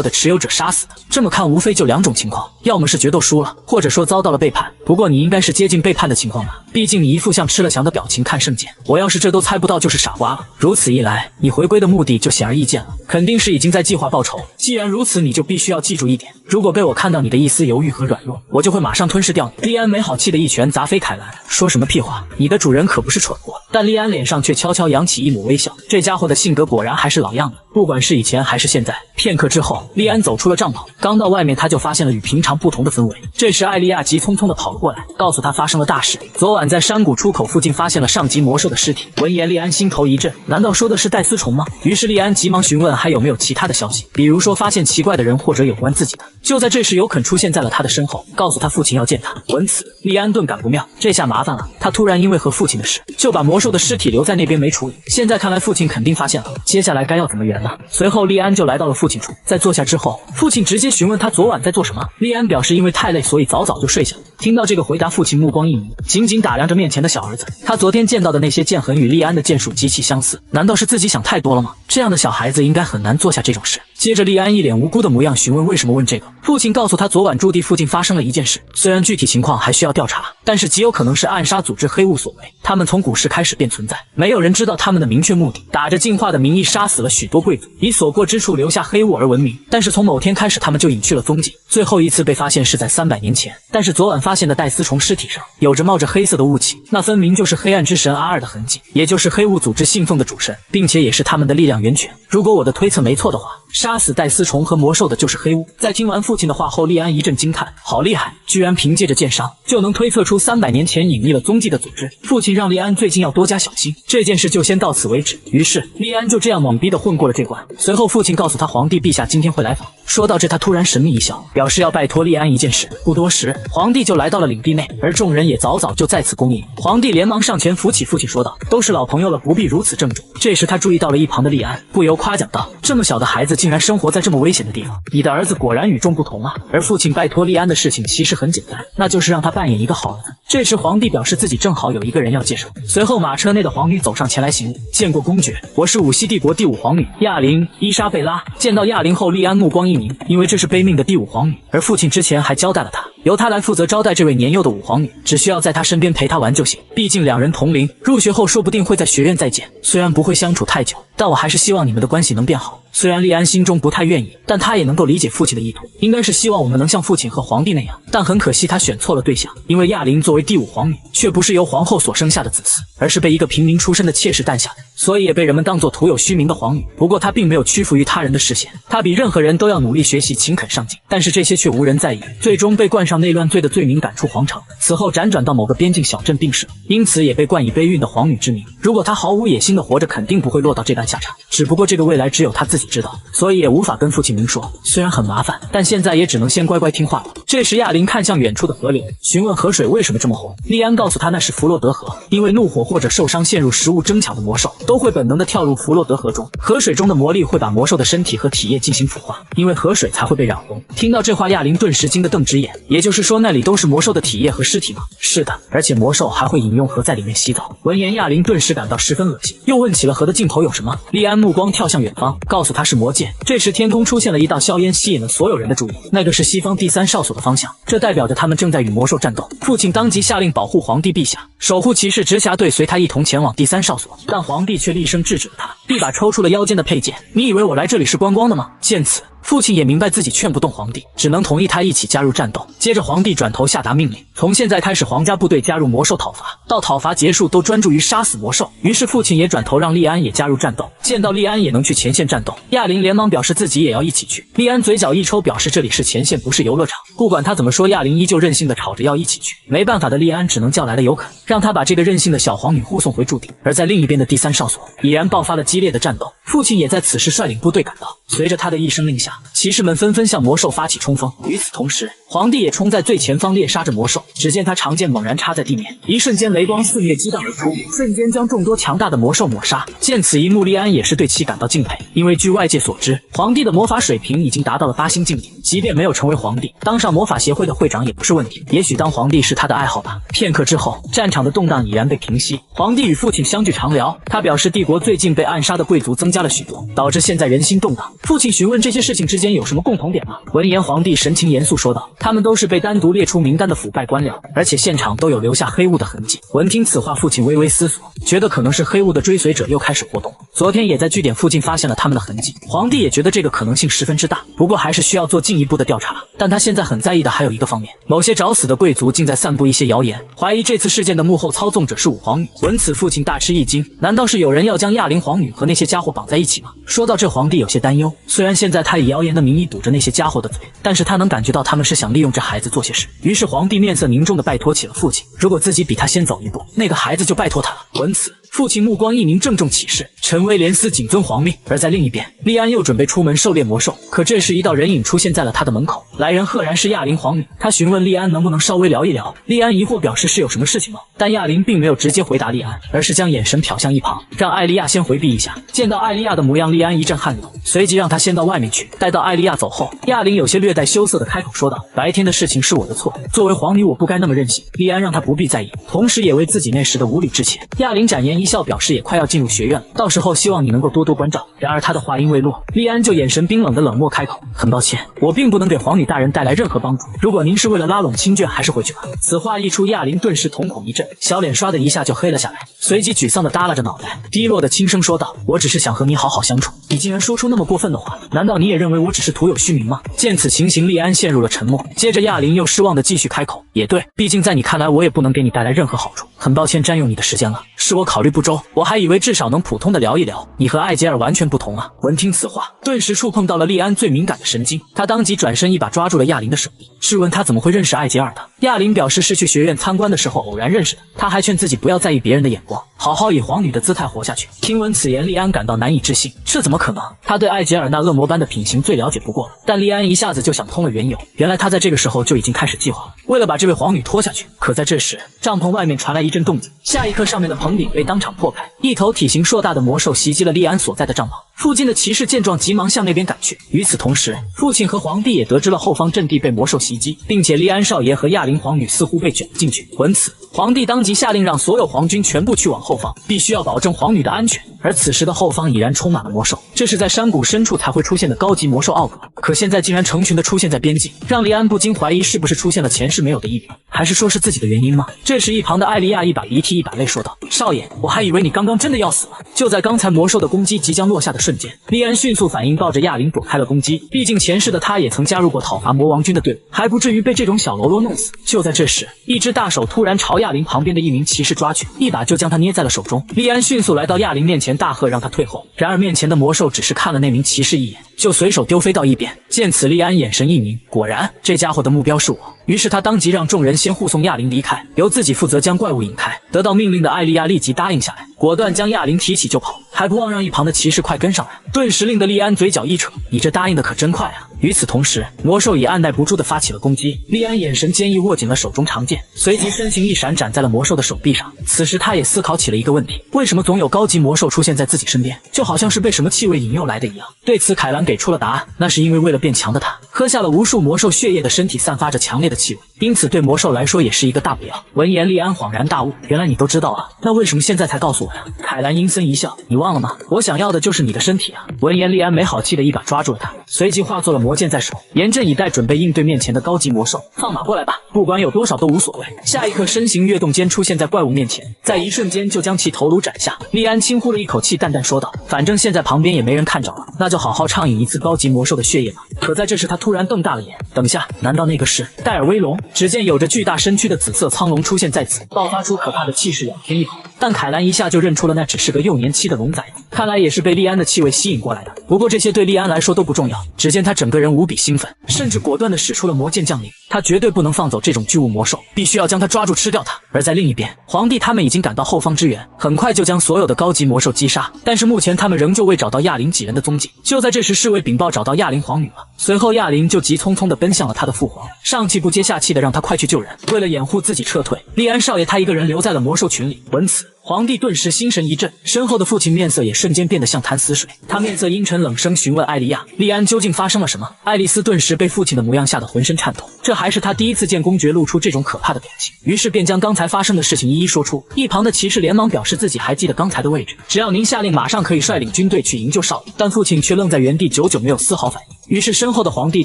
的持有者杀死的，这么看无非就2种情况，要么是决斗输了，或者说遭到了背叛。不过你应该是接近背叛的情况吧，毕竟你一副像吃了翔的表情看圣剑，我要是这都猜不到就是傻瓜了。如此一来，你回归的目的就显而易见了，肯定是已经在计划报仇。既然如此，你就必须要记住一点，如果被我看到你的一丝犹豫和软弱，我就会马上吞噬掉你。”利安没好气的一拳砸飞凯兰，说什么屁话，你的主人可不是蠢货。但利安脸上却悄悄扬起一抹微笑，这家伙的性格果然还是老样子，不管是以前还是现在。片刻之后，利安走出了帐篷，刚到外面他就发现了与平常不同的氛围。这时艾莉亚急匆匆地跑了过来，告诉他发生了大事，昨晚在山谷出口附近发现了上级魔兽的尸体。闻言，利安心头一震，难道说的是戴丝虫吗？于是利安急忙询问还有没有其他的消息，比如说发现奇怪的人或者有关自己的。就在这时，尤肯出现在了他的身后，告诉他父亲要见他。闻此，利安顿感不妙，这下麻烦了，他突然因为和父亲的事，就把魔兽的尸体留在那边没处理。现在看来父亲肯定发现了，接下来该要怎么圆呢？随后利安就来到了父亲处，在坐下之后，父亲直接询问他昨晚在做什么。利安表示因为太累，所以早早就睡下了。听到这个回答，父亲目光一迷，紧紧打量着面前的小儿子。他昨天见到的那些剑痕与利安的剑术极其相似，难道是自己想太多了吗？这样的小孩子应该很难做下这种事。接着利安一脸无辜的模样询问为什么问这个。父亲告诉他昨晚驻地附近发生了一件事，虽然具体情况还需要调查，但是极有可能是暗杀组织黑雾所为。他们从古时开始便存在，没有人知道他们的明确目的，打着进化的名义杀死了许多贵族，以所过之处留下黑雾而闻名。但是从某天开始他们就隐去了踪迹，最后一次被发现是在300年前。但是昨晚发现的戴丝虫尸体上有着冒着黑色的雾气，那分明就是黑暗之神阿尔的痕迹，也就是黑雾组织信奉的主神，并且也是他们的力量源泉。如果我的推测没错的话，杀死戴丝虫和魔兽的就是黑雾。在听完父亲的话后，利安一阵惊叹，好厉害，居然凭借着剑伤就能推测出300年前隐匿了踪迹的组织。父亲让利安最近要多加小心，这件事就先到此为止。于是利安就这样懵逼的混过了这关。随后父亲告诉他皇帝陛下今天会来访，说到这他突然神秘一笑，表示要拜托利安一件事。不多时，皇帝就来到了领地内，而众人也早早就在此恭迎。皇帝连忙上前扶起父亲说道，都是老朋友了，不必如此郑重。这时他注意到了一旁的利安，不由夸奖道，这么小的孩子竟然生活在这么危险的地方，你的儿子果然与众不同啊。而父亲拜托利安的事情其实很简单，那就是让他扮演一个好儿子。这时皇帝表示自己正好有一个人要介绍。随后马车内的皇女走上前来行礼，见过公爵，我是武西帝国第5皇女亚琳·伊莎贝拉。见到亚琳后，利安目光一凝，因为这是悲命的第5皇女，而父亲之前还交代了他，由他来负责招待这位年幼的5皇女，只需要在他身边陪他玩就行。毕竟2人同龄，入学后说不定会在学院再见，虽然不会相处太久，但我还是希望你们的关系能变好。虽然利安心中不太愿意，但他也能够理解父亲的意图，应该是希望我们能像父亲和皇帝那样。但很可惜他选错了对象，因为亚琳作为第5皇女，却不是由皇后所生下的子嗣，而是被一个平民出身的妾室诞下的，所以也被人们当作徒有虚名的皇女。不过她并没有屈服于他人的视线，她比任何人都要努力学习，勤恳上进。但是这些却无人在意，最终被冠上内乱罪的罪名赶出皇城，此后辗转到某个边境小镇病逝，因此也被冠以悲运的皇女之名。如果她毫无野心的活着，肯定不会落到这般下场，只不过这个未来只有她自己自己知道，所以也无法跟父亲明说。虽然很麻烦，但现在也只能先乖乖听话了。这时亚林看向远处的河流，询问河水为什么这么红。利安告诉他那是弗洛德河，因为怒火或者受伤陷入食物争抢的魔兽都会本能的跳入弗洛德河中，河水中的魔力会把魔兽的身体和体液进行腐化，因为河水才会被染红。听到这话，亚林顿时惊得瞪直眼，也就是说那里都是魔兽的体液和尸体吗？是的，而且魔兽还会饮用河在里面洗澡。闻言，亚林顿时感到十分恶心，又问起了河的尽头有什么。利安目光跳向远方，告诉他是魔界。这时天空出现了一道硝烟，吸引了所有人的注意，那个是西方第3哨所的方向，这代表着他们正在与魔兽战斗。父亲当即下令保护皇帝陛下，守护骑士直辖队随他一同前往第3哨所，但皇帝却厉声制止了他，一把抽出了腰间的佩剑。你以为我来这里是观光的吗？见此，父亲也明白自己劝不动皇帝，只能同意他一起加入战斗。接着皇帝转头下达命令，从现在开始皇家部队加入魔兽讨伐，到讨伐结束都专注于杀死魔兽。于是父亲也转头让利安也加入战斗。见到利安也能去前线战斗，亚林连忙表示自己也要一起去。利安嘴角一抽，表示这里是前线，不是游乐场。不管他怎么说，亚林依旧任性的吵着要一起去。没办法的利安只能叫来了尤肯，让他把这个任性的小皇女护送回驻地。而在另一边的第3哨所已然爆发了激烈的战斗，父亲也在此时率领部队赶到。随着他的一声令下，骑士们纷纷向魔兽发起冲锋。与此同时，皇帝也冲在最前方猎杀着魔兽。只见他长剑猛然插在地面，一瞬间雷光肆虐激荡而出，瞬间将众多强大的魔兽抹杀。见此一幕，利安也是对其感到敬佩，因为据外界所知，皇帝的魔法水平已经达到了8星境界，即便没有成为皇帝，当上魔法协会的会长也不是问题。也许当皇帝是他的爱好吧。片刻之后，战场的动荡已然被平息，皇帝与父亲相聚长聊。他表示帝国最近被暗杀的贵族增加了许多，导致现在人心动荡。父亲询问这些事情之间有什么共同点吗？闻言，皇帝神情严肃说道，他们都是被单独列出名单的腐败官僚，而且现场都有留下黑雾的痕迹。闻听此话，父亲微微思索，觉得可能是黑雾的追随者又开始活动，昨天也在据点附近发现了他们的痕迹。皇帝也觉得这个可能性十分之大，不过还是需要做进一步的调查。但他现在很在意的还有一个方面，某些找死的贵族竟在散布一些谣言，怀疑这次事件的幕后操纵者是武皇女。闻此，父亲大吃一惊，难道是有人要将亚林皇女和那些家伙绑在一起吗？说到这，皇帝有些担忧，虽然现在他以谣言的名义堵着那些家伙的嘴，但是他能感觉到他们是想利用这孩子做些事。于是皇帝面色凝重地拜托起了父亲，如果自己比他先走一步，那个孩子就拜托他了。闻此，父亲目光一凝，郑重起誓，臣威廉斯谨遵皇命。而在另一边，利安又准备出门狩猎魔兽，可这时一道人影出现在了他的门口，来人赫然是亚林皇女。他询问利安能不能稍微聊一聊，利安疑惑表示是有什么事情吗？但亚林并没有直接回答利安，而是将眼神瞟向一旁，让艾莉亚先回避一下。见到艾莉亚的模样，利安一阵汗流，随即让她先到外面去。待到艾莉亚走后，亚林有些略带羞涩的开口说道，白天的事情是我的错，作为皇女我不该那么任性。利安让她不必在意，同时也为自己那时的无理致歉。亚林展颜一笑，表示也快要进入学院了，到时候希望你能够多多关照。然而他的话音未落，利安就眼神冰冷的冷漠开口，很抱歉，我并不能给皇女大人带来任何帮助，如果您是为了拉拢亲眷，还是回去吧。此话一出，亚林顿时瞳孔一震，小脸刷的一下就黑了下来，随即沮丧的耷拉着脑袋，低落的轻声说道，我只是想和你好好相处，你竟然说出那么过分的话，难道你也认为我只是徒有虚名吗？见此情形，利安陷入了沉默，接着亚林又失望的继续开口，也对，毕竟在你看来我也不能给你带来任何好处，很抱歉占用你的时间了，是我考虑不周，我还以为至少能普通的聊一聊，你和艾杰尔完全不同啊。闻听此话，顿时触碰到了利安最敏感的神经，他当即转身一把抓住了亚林的手臂，质问他怎么会认识艾杰尔的。亚林表示是去学院参观的时候偶然认识的，他还劝自己不要在意别人的眼光，好好以皇女的姿态活下去。听闻此言，利安感到难以置信，这怎么可能？他对艾杰尔那恶魔般的品行最了解不过了。但利安一下子就想通了缘由，原来他在这个时候就已经开始计划了，为了把这位皇女拖下去。可在这时，帐篷外面传来一阵动静，下一刻上面的棚顶被当场破开，一头体型硕大的魔兽袭击了利安所在的帐篷。附近的骑士见状急忙向那边赶去。与此同时，父亲和皇帝也得知了后方阵地被魔兽袭击，并且利安少爷和亚林皇女似乎被卷了进去。闻此，皇帝当即下令让所有皇军全部去往后方，必须要保证皇女的安全。而此时的后方已然充满了魔兽，这是在山谷深处才会出现的高级魔兽奥格，可现在竟然成群的出现在边境，让利安不禁怀疑是不是出现了前世没有的异病，还是说是自己的原因吗？这时一旁的艾莉亚一把鼻涕一把泪说道，少爷，我还以为你刚刚真的要死了。就在刚才魔兽的攻击即将落下的瞬间，利安迅速反应，抱着亚林躲开了攻击，毕竟前世的他也曾加入过讨伐魔王军的队伍，还不至于被这种小喽啰弄死。就在这时，一只大手突然朝亚林旁边的一名骑士抓去，一把就将他捏在了手中。利安迅速来到亚林面前，大喝让他退后。然而面前的魔兽只是看了那名骑士一眼，就随手丢飞到一边。见此，利安眼神一凝，果然这家伙的目标是我。于是他当即让众人先护送亚林离开，由自己负责将怪物引开。得到命令的艾莉亚立即答应下来，果断将亚林提起就跑。还不忘让一旁的骑士快跟上来，顿时令得利安嘴角一扯，你这答应的可真快啊！与此同时，魔兽也按耐不住的发起了攻击，利安眼神坚毅，握紧了手中长剑，随即身形一闪，斩在了魔兽的手臂上。此时他也思考起了一个问题，为什么总有高级魔兽出现在自己身边，就好像是被什么气味引诱来的一样。对此凯兰给出了答案，那是因为为了变强的他喝下了无数魔兽血液的身体散发着强烈的气味，因此对魔兽来说也是一个大补药。闻言，利安恍然大悟，原来你都知道啊，那为什么现在才告诉我呀？凯兰阴森一笑，你忘了吗？我想要的就是你的身体啊！闻言，利安没好气的一把抓住了他，随即化作了魔剑在手，严阵以待，准备应对面前的高级魔兽。放马过来吧，不管有多少都无所谓。下一刻，身形跃动间出现在怪物面前，在一瞬间就将其头颅斩下。利安轻呼了一口气，淡淡说道：“反正现在旁边也没人看着了，那就好好畅饮一次高级魔兽的血液吧。”可在这时，他突然瞪大了眼，等下，难道那个是戴尔威龙？只见有着巨大身躯的紫色苍龙出现在此，爆发出可怕的气势，仰天一吼。但凯兰一下就认出了那只是个幼年期的龙崽子，看来也是被利安的气味吸引过来的。不过这些对利安来说都不重要，只见他整个人无比兴奋，甚至果断地使出了魔剑降临。他绝对不能放走这种巨物魔兽，必须要将它抓住吃掉它。而在另一边，皇帝他们已经赶到后方支援，很快就将所有的高级魔兽击杀。但是目前他们仍旧未找到亚林几人的踪迹。就在这时，侍卫禀报找到亚林皇女了。随后亚林就急匆匆地奔向了他的父皇，上气不接下气地让他快去救人。为了掩护自己撤退，利安少爷他一个人留在了魔兽群里。闻此，皇帝顿时心神一震，身后的父亲面色也瞬间变得像潭死水。他面色阴沉，冷声询问艾莉亚：“利安究竟发生了什么？”爱丽丝顿时被父亲的模样吓得浑身颤抖，这还是他第一次见公爵露出这种可怕的表情，于是便将刚才发生的事情一一说出。一旁的骑士连忙表示自己还记得刚才的位置，只要您下令，马上可以率领军队去营救少爷。但父亲却愣在原地，久久没有丝毫反应。于是身后的皇帝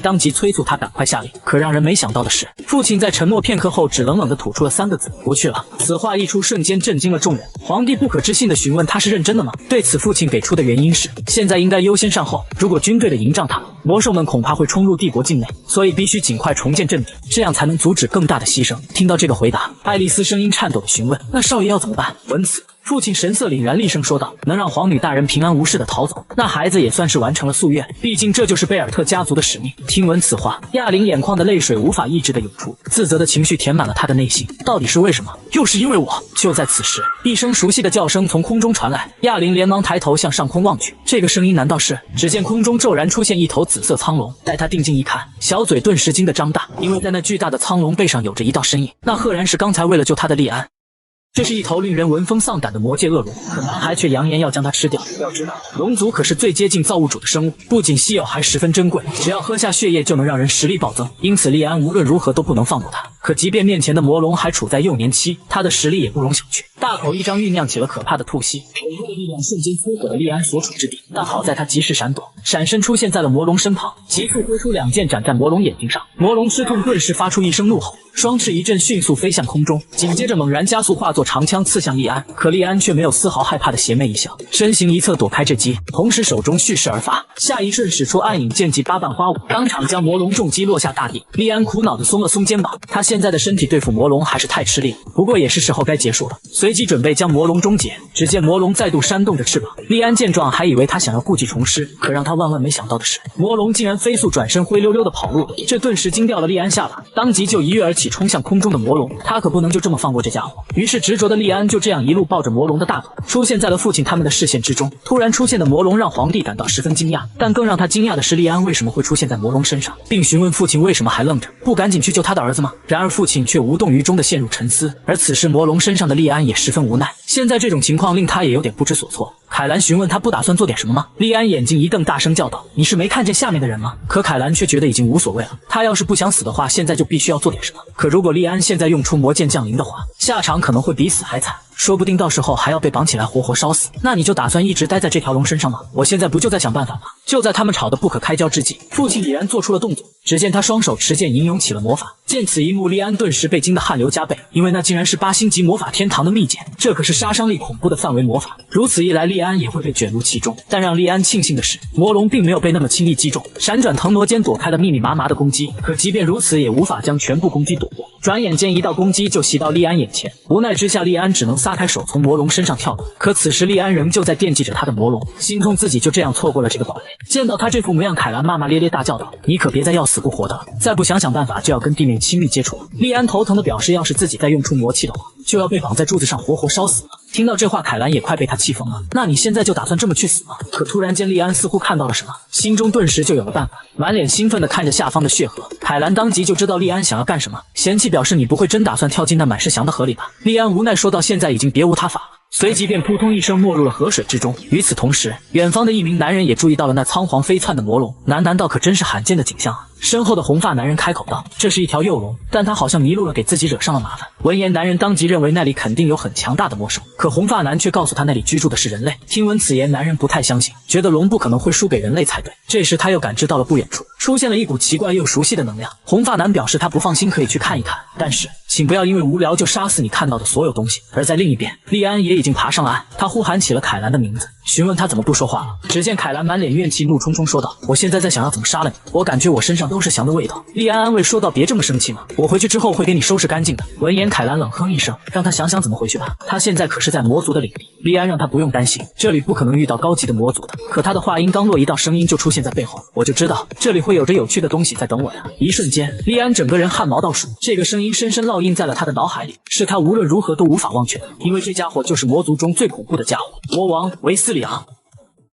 当即催促他赶快下令。可让人没想到的是，父亲在沉默片刻后，只冷冷地吐出了3个字：“不去了。”此话一出，瞬间震惊了众人。皇帝不可置信地询问：“他是认真的吗？”对此，父亲给出的原因是：现在应该优先善后，如果军队的营帐塌了，魔兽们恐怕会冲入帝国境内，所以必须尽快重建阵地，这样才能阻止更大的牺牲。听到这个回答，爱丽丝声音颤抖地询问：“那少爷要怎么办？”闻此，父亲神色凛然，厉声说道：“能让皇女大人平安无事的逃走，那孩子也算是完成了夙愿，毕竟这就是贝尔特家族的使命。”听闻此话，亚林眼眶的泪水无法抑制的涌出，自责的情绪填满了他的内心。到底是为什么？又是因为我？就在此时，一声熟悉的叫声从空中传来，亚林连忙抬头向上空望去，这个声音难道是？只见空中骤然出现一头紫色苍龙，待他定睛一看，小嘴顿时惊得张大，因为在那巨大的苍龙背上有着一道身影，那赫然是刚才为了救他的利安。这是一头令人闻风丧胆的魔界恶龙，可男孩却扬言要将它吃掉。要知道，龙族可是最接近造物主的生物，不仅稀有，还十分珍贵，只要喝下血液就能让人实力暴增。因此，利安无论如何都不能放过它。可即便面前的魔龙还处在幼年期，它的实力也不容小觑。大口一张，酝酿起了可怕的吐息，恐怖的力量瞬间摧毁了利安所处之地。但好在他及时闪躲，闪身出现在了魔龙身旁，急速挥出2剑斩在魔龙眼睛上。魔龙吃痛，顿时发出一声怒吼，双翅一震，迅速飞向空中，紧接着猛然加速，化作长枪刺向利安。可利安却没有丝毫害怕的邪魅一笑，身形一侧躲开这击，同时手中蓄势而发，下一瞬使出暗影剑技8瓣花舞，当场将魔龙重击落下大地。利安苦恼地松了松肩膀，他现在的身体对付魔龙还是太吃力了，不过也是时候该结束了，随即准备将魔龙终结。只见魔龙再度扇动着翅膀，利安见状还以为他想要故技重施，可让他万万没想到的是，魔龙竟然飞速转身，灰溜溜地跑路了，这顿时惊掉了利安下巴，当即就一跃而起，冲向空中的魔龙。他可不能就这么放过这家伙，于是执着的利安就这样一路抱着魔龙的大腿，出现在了父亲他们的视线之中。突然出现的魔龙让皇帝感到十分惊讶，但更让他惊讶的是利安为什么会出现在魔龙身上，并询问父亲为什么还愣着，不赶紧去救他的儿子吗？然而父亲却无动于衷地陷入沉思，而此时魔龙身上的利安也十分无奈，现在这种情况令他也有点不知所措。凯兰询问他不打算做点什么吗？利安眼睛一瞪，大声叫道：“你是没看见下面的人吗？”可凯兰却觉得已经无所谓了，他要是不想死的话，现在就必须要做点什么。可如果利安现在用出魔剑降临的话，下场可能会比死还惨，说不定到时候还要被绑起来活活烧死。那你就打算一直待在这条龙身上吗？我现在不就在想办法吗？就在他们吵得不可开交之际，父亲已然做出了动作，只见他双手持剑吟咏起了魔法。见此一幕，利安顿时被惊得汗流浃背，因为那竟然是8星级魔法天堂的秘剑，这可是杀伤力恐怖的范围魔法。如此一来，利安也会被卷入其中。但让利安庆幸的是，魔龙并没有被那么轻易击中，闪转腾挪间躲开了密密麻麻的攻击。可即便如此，也无法将全部攻击躲过。转眼间，一道攻击就袭到利安眼前，无奈之下，利安只能撒开手从魔龙身上跳落。可此时，利安仍旧在惦记着他的魔龙，心痛自己就这样错过了这个宝贝。见到他这副模样，凯兰骂骂咧咧大叫道：“你可别再要死不活的了，再不想想办法，就要跟地面亲密接触了。”利安头疼的表示，要是自己再用出魔气的话，就要被绑在柱子上活活烧死了。听到这话，凯兰也快被他气疯了。那你现在就打算这么去死吗？可突然间，利安似乎看到了什么，心中顿时就有了办法，满脸兴奋地看着下方的血河。凯兰当即就知道利安想要干什么，嫌弃表示你不会真打算跳进那满是翔的河里吧？利安无奈说道，现在已经别无他法了。随即便扑通一声没入了河水之中。与此同时，远方的一名男人也注意到了那仓皇飞窜的魔龙，难道可真是罕见的景象啊？身后的红发男人开口道：“这是一条幼龙，但他好像迷路了，给自己惹上了麻烦。”闻言，男人当即认为那里肯定有很强大的魔兽，可红发男却告诉他那里居住的是人类。听闻此言，男人不太相信，觉得龙不可能会输给人类才对。这时他又感知到了不远处出现了一股奇怪又熟悉的能量。红发男表示他不放心，可以去看一看，但是请不要因为无聊就杀死你看到的所有东西。而在另一边，利安也已经爬上了岸，他呼喊起了凯兰的名字，询问他怎么不说话了。只见凯兰满脸怨气，怒冲冲说道：“我现在在想要怎么杀了你，我感觉我身上都是翔的味道。”利安安慰说道：“别这么生气嘛，我回去之后会给你收拾干净的。”闻言，凯兰冷哼一声，让他想想怎么回去吧。他现在可是在魔族的领地，利安让他不用担心，这里不可能遇到高级的魔族的。可他的话音刚落，一道声音就出现在背后，我就知道这里会有着有趣的东西在等我呀。一瞬间，利安整个人汗毛倒竖，这个声音深深烙印在了他的脑海里，是他无论如何都无法忘却的，因为这家伙就是魔族中最恐怖的家伙——魔王维斯里昂。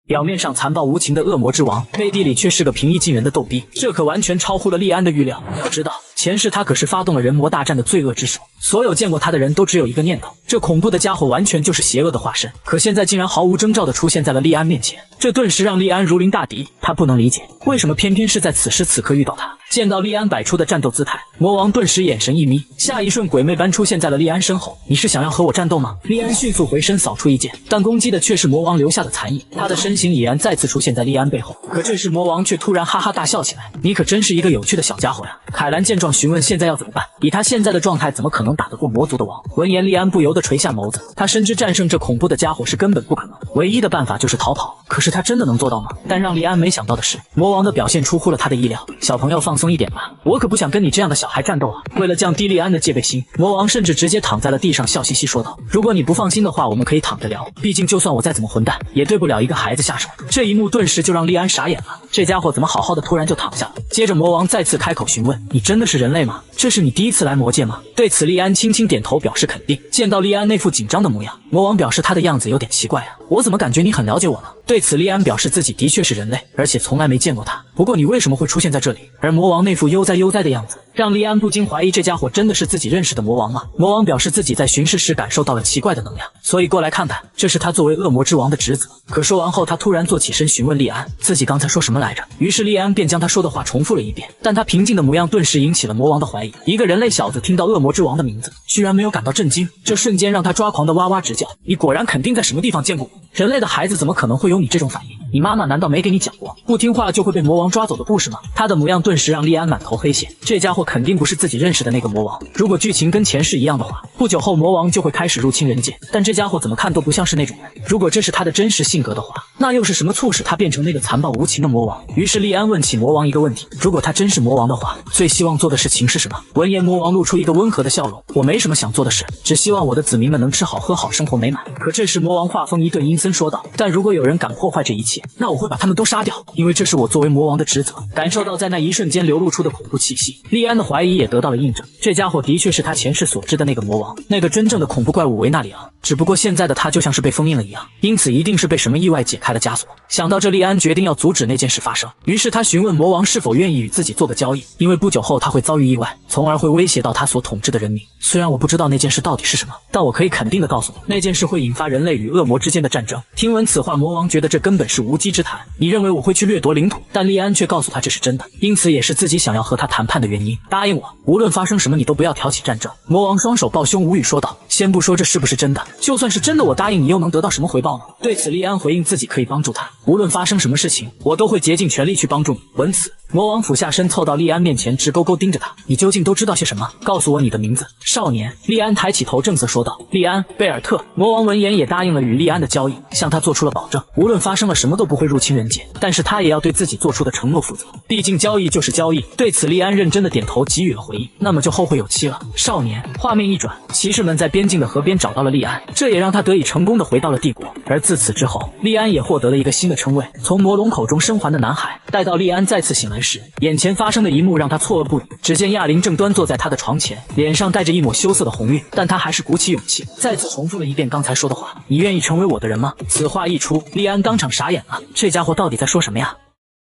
表面上残暴无情的恶魔之王，背地里却是个平易近人的逗逼，这可完全超乎了利安的预料。要知道，前世他可是发动了人魔大战的罪恶之手，所有见过他的人都只有一个念头：这恐怖的家伙完全就是邪恶的化身。可现在竟然毫无征兆地出现在了利安面前，这顿时让利安如临大敌。他不能理解，为什么偏偏是在此时此刻遇到他。见到利安摆出的战斗姿态，魔王顿时眼神一眯，下一瞬鬼魅般出现在了利安身后。你是想要和我战斗吗？利安迅速回身扫出一剑，但攻击的却是魔王留下的残影。他的身形已然再次出现在利安背后，可这时魔王却突然哈哈大笑起来：“你可真是一个有趣的小家伙呀！”凯兰见状询问现在要怎么办，以他现在的状态怎么可能打得过魔族的王？闻言，利安不由得垂下眸子，他深知战胜这恐怖的家伙是根本不可能，唯一的办法就是逃跑。可是他真的能做到吗？但让利安没想到的是，魔王的表现出乎了他的意料。小朋友放松一点吧，我可不想跟你这样的小孩战斗啊！为了降低利安的戒备心，魔王甚至直接躺在了地上，笑嘻嘻说道：“如果你不放心的话，我们可以躺着聊，毕竟就算我再怎么混蛋，也对不了一个孩子下手。”这一幕顿时就让利安傻眼了，这家伙怎么好好的突然就躺下了？接着魔王再次开口询问：“你真的是人类吗？这是你第一次来魔界吗？”对此利安轻轻点头表示肯定。见到利安那副紧张的模样，魔王表示他的样子有点奇怪啊，我怎么感觉你很了解我呢？对此利安表示自己的确是人类，而且从来没见过他，不过你为什么会出现在这里？而魔王那副悠哉悠哉的样子，让利安不禁怀疑这家伙真的是自己认识的魔王吗？魔王表示自己在巡视时感受到了奇怪的能量，所以过来看看，这是他作为恶魔之王的职责。可说完后，他突然坐起身询问利安自己刚才说什么来着。于是利安便将他说的话重复了一遍，但他平静的模样顿时引起了魔王的怀疑。一个人类小子听到恶魔之王的名字，居然没有感到震惊，这瞬间让他抓狂的哇哇直叫。你果然肯定在什么地方见过我，人类的孩子怎么可能会有你这种反应？你妈妈难道没给你讲过不听话就会被魔王抓走的故事吗？他的模样顿时让利安满头黑线，这家伙肯定不是自己认识的那个魔王。如果剧情跟前世一样的话，不久后魔王就会开始入侵人界，但这家伙怎么看都不像是那种人。如果这是他的真实性格的话，那又是什么促使他变成那个残暴无情的魔王？于是利安问起魔王一个问题：如果他真是魔王的话，最希望做的事情是什么？闻言，魔王露出一个温和的笑容：我没什么想做的事，只希望我的子民们能吃好喝好，生活美满。可这时魔王话锋一顿，阴森说道：但如果有人敢破坏这一切，那我会把他们都杀掉，因为这是我作为魔王的职责。感受到在那一瞬间流露出的恐怖气息，利安的怀疑也得到了印证，这家伙的确是他前世所知的那个魔王，那个真正的恐怖怪物维纳里昂。只不过现在的他就像是被封印了一样，因此一定是被什么意外解开了枷锁。想到这，利安决定要阻止那件事发生，于是他询问魔王是否愿意与自己做个交易，因为不久后他会遭遇意外，从而会威胁到他所统治的人民。虽然我不知道那件事到底是什么，但我可以肯定的告诉你，那件事会引发人类与恶魔之间的战争。听闻此话，魔王觉得这根本是无稽之谈。你认为我会去掠夺领土？但利安却告诉他这是真的，因此也是自己想要和他谈判的原因。答应我，无论发生什么，你都不要挑起战争。魔王双手抱胸，无语说道：先不说这是不是真的，就算是真的，我答应你又能得到什么回报呢？对此，利安回应自己可以帮助他，无论发生什么事情，我都会竭尽全力去帮助你。闻此，魔王俯下身凑到利安面前，直勾勾盯着他：你究竟都知道些什么？告诉我你的名字。少年。利安抬起头正色说道：利安·贝尔特。魔王闻言也答应了与利安的交易，向他做出了保证，无论发生了什么都不会入侵人界，但是他也要对自己做出的承诺负责，毕竟交易就是交易。对此，利安认真的点头给予了回应。那么就后会有期了，少年。画面一转，骑士们在边境的河边找到了利安，这也让他得以成功的回到了帝国。而自此之后，利安也获得了一个新的称谓，从魔龙口中生还的男孩，待到利安再次醒来时，眼前发生的一幕让他错愕不已。只见亚玲正端坐在他的床前，脸上带着一抹羞涩的红晕，但他还是鼓起勇气，再次重复了一遍刚才说的话：“你愿意成为我的人吗？”此话一出，莉安当场傻眼了，这家伙到底在说什么呀？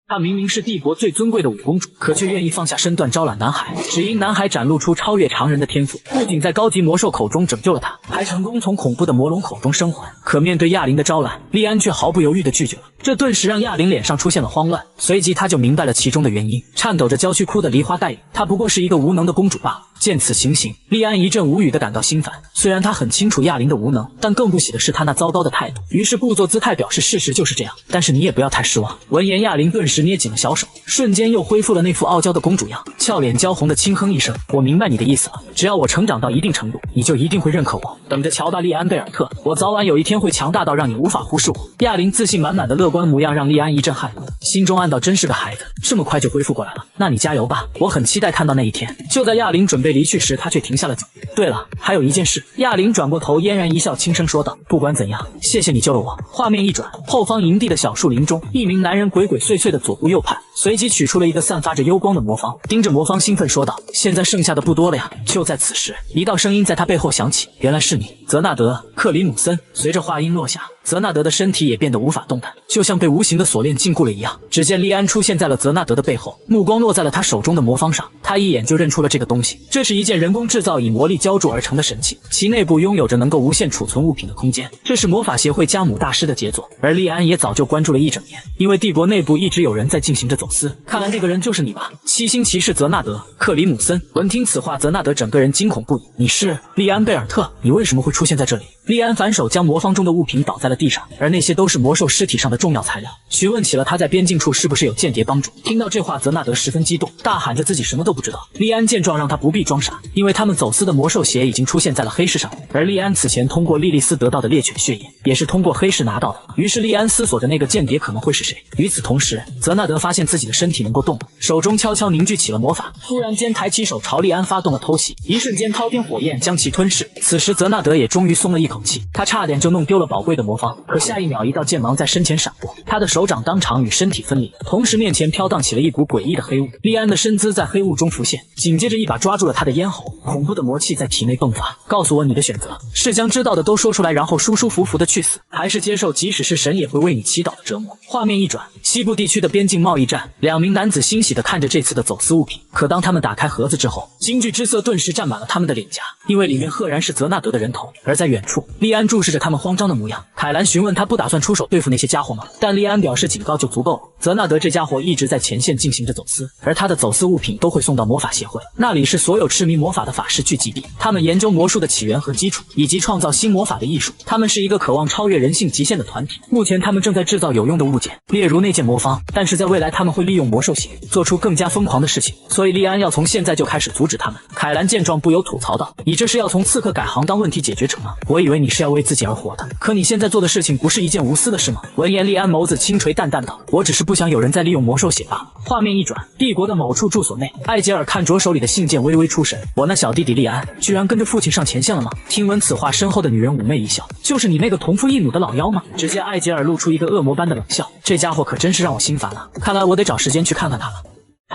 她明明是帝国最尊贵的五公主，可却愿意放下身段招揽南海，只因南海展露出超越常人的天赋，不仅在高级魔兽口中拯救了她，还成功从恐怖的魔龙口中生还。可面对亚玲的招揽，莉安却毫不犹豫地拒绝了，这顿时让亚玲脸上出现了慌乱，随即她就明白了其中的原因，颤抖着娇躯哭得梨花带雨。她不过是一个无能的公主罢了。见此情形，莉安一阵无语地感到心烦。虽然她很清楚亚玲的无能，但更不喜的是她那糟糕的态度，于是故作姿态表示事实就是这样，但是你也不要太失望。闻言，亚玲顿时捏紧了小手，瞬间又恢复了那副傲娇的公主样，俏脸娇红的轻哼一声：“我明白你的意思了，只要我成长到一定程度，你就一定会认可我。等着瞧吧，莉安贝尔特，我早晚有一天会强大到让你无法忽视我。”亚玲自信满满的乐观模样让莉安一阵汗颜，心中暗道：真是个孩子，这么快就恢复过来了。那你加油吧，我很期待看到那一天。就在亚玲准备离去时，她却停下了脚。对了，还有一件事。亚玲转过头，嫣然一笑，轻声说道：“不管怎样，谢谢你救了我。”画面一转，后方营地的小树林中，一名男人鬼鬼祟祟的左顾右盼，随即取出了一个散发着幽光的魔方，盯着魔方兴奋说道：“现在剩下的不多了呀！”就在此时，一道声音在他背后响起：“原来是你，泽纳德·克里姆森。”随着话音落下，泽纳德的身体也变得无法动弹，就像被无形的锁链禁锢了一样。只见莉安出现在了泽纳德的背后，目光落在了他手中的魔方上，他一眼就认出了这个东西，这是一件人工制造以魔力浇筑而成的神器，其内部拥有着能够无限储存物品的空间，这是魔法协会加姆大师的杰作。而莉安也早就关注了一整年，因为帝国内部一直有人在进行着走私，看来这个人就是你吧？七星骑士泽纳德·克里姆森。闻听此话，泽纳德整个人惊恐不已：“你是莉安贝尔特？你为什么会出现在这里？”莉安反手将魔方中的物品倒在了地上，而那些都是魔兽尸体上的重要材料，询问起了他在边境处是不是有间谍帮助。听到这话，泽纳德十分激动，大喊着自己什么都不知道。莉安见状让他不必装傻，因为他们走私的魔兽血已经出现在了黑市上，而莉安此前通过莉莉丝得到的猎犬血液也是通过黑市拿到的。于是莉安思索着那个间谍可能会是谁。与此同时，泽纳德发现自己的身体能够动了，手中悄悄凝聚起了魔法，突然间抬起手朝莉安发动了偷袭，一瞬间滔天火焰将其吞噬。此时泽纳德也终于松了一口气，他差点就弄丢了宝贵的魔方，可下一秒一道剑芒在身前闪过，他的手掌当场与身体分离，同时面前飘荡起了一股诡异的黑雾。莉安的身姿在黑雾中浮现，紧接着一把抓住了他的咽喉，恐怖的魔气在体内迸发。告诉我你的选择，是将知道的都说出来，然后舒舒服服的去死，还是接受即使是神也会为你祈祷的折磨？画面一转，西部地区的边境贸易站，两名男子欣喜地看着这次的走私物品。可当他们打开盒子之后，惊惧之色顿时占满了他们的脸颊，因为里面赫然是泽纳德的人头。而在远处，莉安注视着他们慌张的模样。凯兰询问他不打算出手对付那些家伙吗？但莉安表示警告就足够了。泽纳德这家伙一直在前线进行着走私，而他的走私物品都会送到魔法协会，那里是所有痴迷魔法的法师聚集地，他们研究魔术的起源和基础，以及创造新魔法的艺术。他们是一个渴望超越人性极限的团体。目前他们正在制造有用的物件，例如那件魔方，但是在未来他们会利用魔兽血做出更加疯狂的事情，所以莉安要从现在就开始阻止他们。凯兰见状不由吐槽道：“你这是要从刺客改行当问题解决者吗？我以为你是要为自己而活的，可你现在做的事情不是一件无私的事吗？”闻言，莉安眸子轻垂，淡淡道：“我只是不想有人再利用魔兽血罢了。”画面一转，帝国的某处住所内，艾杰尔看着手里的信件微微出神，我那小弟弟莉安居然跟着父亲上前线了吗？听闻此话，身后的女人妩媚一笑：“就是你那个同父异母的老妖吗？”只见艾杰尔露出一个恶魔般的冷笑，这家伙可真是让我心烦了，看来我得找时间去看看他了。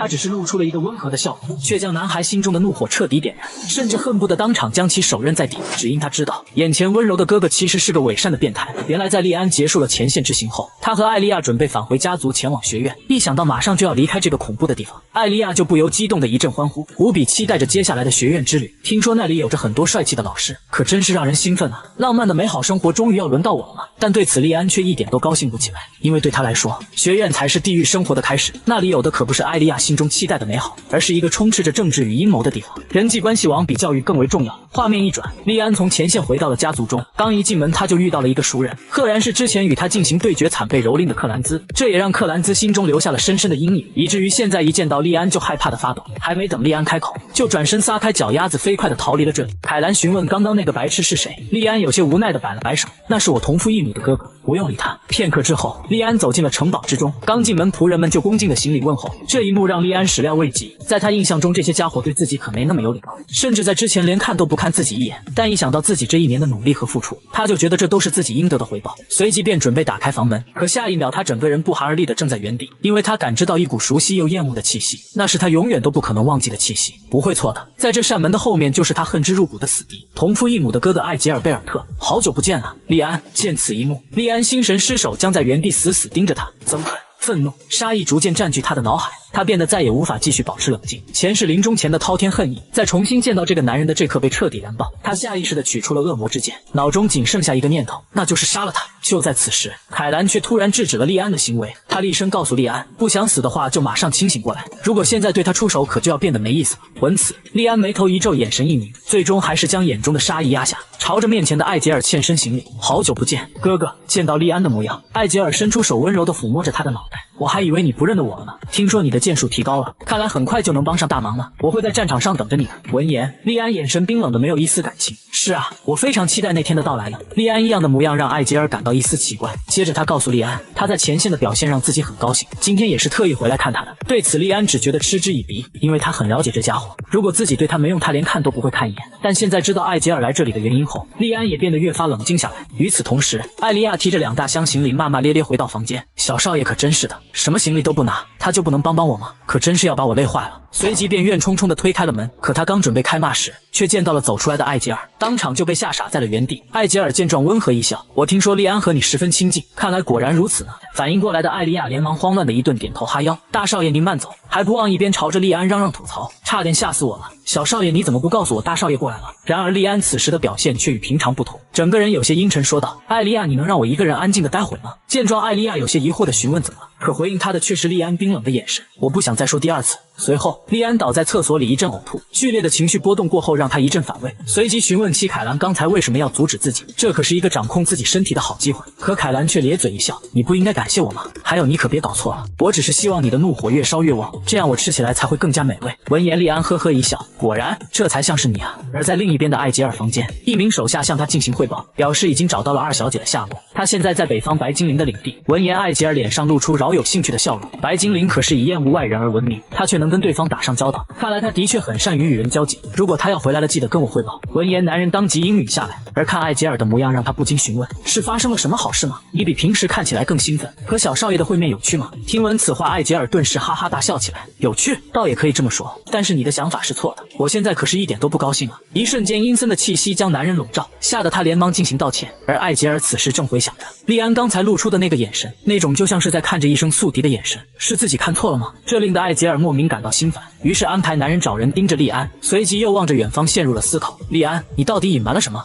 他只是露出了一个温和的笑容，却将男孩心中的怒火彻底点燃，甚至恨不得当场将其手扔在地。只因他知道，眼前温柔的哥哥其实是个伪善的变态。原来在莉安结束了前线之行后，他和艾莉亚准备返回家族，前往学院。一想到马上就要离开这个恐怖的地方，艾莉亚就不由激动的一阵欢呼，无比期待着接下来的学院之旅。听说那里有着很多帅气的老师，可真是让人兴奋啊！浪漫的美好生活终于要轮到我了吗？但对此莉安却一点都高兴不起来，因为对他来说，学院才是地狱生活的开始，那里有的可不是艾莉亚心中期待的美好，而是一个充斥着政治与阴谋的地方。人际关系网比教育更为重要。画面一转，莉安从前线回到了家族中，刚一进门他就遇到了一个熟人，赫然是之前与他进行对决惨被蹂躏的克兰兹。这也让克兰兹心中留下了深深的阴影，以至于现在一见到莉安就害怕的发抖。还没等莉安开口，就转身撒开脚丫子飞快的逃离了这里。凯兰询问刚刚那个白痴是谁，莉安有些无奈的摆了摆手：“那是我同父异母的哥哥。”不用理他。片刻之后，利安走进了城堡之中，刚进门，仆人们就恭敬的行礼问候。这一幕让利安始料未及，在他印象中，这些家伙对自己可没那么有礼貌，甚至在之前连看都不看自己一眼。但一想到自己这一年的努力和付出，他就觉得这都是自己应得的回报，随即便准备打开房门。可下一秒，他整个人不寒而栗的正在原地，因为他感知到一股熟悉又厌恶的气息，那是他永远都不可能忘记的气息。不会错的，在这扇门的后面就是他恨之入骨的死敌，同父异母的哥哥艾吉尔贝尔特。好久不见啊，利安！见此一幕，利安心神失守，将在原地死死盯着他，憎恨、愤怒、杀意逐渐占据他的脑海。他变得再也无法继续保持冷静，前世临终前的滔天恨意，在重新见到这个男人的这刻被彻底燃爆。他下意识地取出了恶魔之剑，脑中仅剩下一个念头，那就是杀了他。就在此时，凯兰却突然制止了利安的行为。他厉声告诉利安，不想死的话就马上清醒过来，如果现在对他出手，可就要变得没意思了。闻此，利安眉头一皱，眼神一凝，最终还是将眼中的杀意压下，朝着面前的艾杰尔欠身行礼。好久不见，哥哥。见到利安的模样，艾杰尔伸出手温柔地抚摸着他的脑袋。我还以为你不认得我了呢，听说你的剑术提高了，看来很快就能帮上大忙了。我会在战场上等着你的。闻言，利安眼神冰冷的没有一丝感情。是啊，我非常期待那天的到来呢。利安异样的模样让艾杰尔感到一丝奇怪，接着他告诉利安，他在前线的表现让自己很高兴，今天也是特意回来看他的。对此，利安只觉得嗤之以鼻，因为他很了解这家伙，如果自己对他没用，他连看都不会看一眼。但现在知道艾杰尔来这里的原因后，利安也变得越发冷静下来。与此同时，艾莉亚提着2大箱行李骂骂咧咧回到房间，小少爷可真是的，什么行李都不拿，他就不能帮帮我吗？可真是要把我累坏了。随即便怨冲冲地推开了门，可他刚准备开骂时，却见到了走出来的艾杰尔，当场就被吓傻在了原地。艾杰尔见状温和一笑，我听说利安和你十分亲近，看来果然如此呢。反应过来的艾莉亚连忙慌乱的一顿点头哈腰，大少爷您慢走，还不忘一边朝着利安嚷嚷吐槽，差点吓死我了。小少爷你怎么不告诉我大少爷过来了？然而利安此时的表现却与平常不同，整个人有些阴沉说道，艾莉亚你能让我一个人安静的待会吗？见状艾莉亚有些疑惑的询问怎么了，可回应他的却是利安冰冷的眼神，我不想再说第二次。随后利安倒在厕所里一阵呕吐，剧烈的情绪波动过后让他一阵反胃，随即询问起凯兰刚才为什么要阻止自己，这可是一个掌控自己身体的好机会。可凯兰却咧嘴一笑，你不应该感谢我吗？还有你可别搞错了，我只是希望你的怒火越烧越旺，这样我吃起来才会更加美味。闻言利安呵呵一笑，果然这才像是你啊。而在另一边的艾杰尔房间，一名手下向他进行汇报，表示已经找到了2小姐的下落，他现在在北方白精灵的领地。闻言艾杰尔脸上露出饶有兴趣的笑容，白精灵可是以厌恶外人而闻名，他却能跟对方打上交道，看来他的确很善于与人交际，如果他要回来了记得跟我汇报。闻言男人当即应允下来，而看艾杰尔的模样让他不禁询问，是发生了什么好事吗？你比平时看起来更兴奋，可小少爷的会面有趣吗？听闻此话，艾杰尔顿时哈哈大笑起来，有趣倒也可以这么说，但是你的想法是错的，我现在可是一点都不高兴啊。一瞬间阴森的气息将男人笼罩，吓得他连忙进行道歉。而艾杰尔此时正回想着利安刚才露出的那个眼神，那种就像是在看着一声宿敌的眼神，是自己看错了吗？这令得艾杰尔莫名感到心烦，于是安排男人找人盯着利安，随即又望着远方陷入了思考。利安，你到底隐瞒了什么？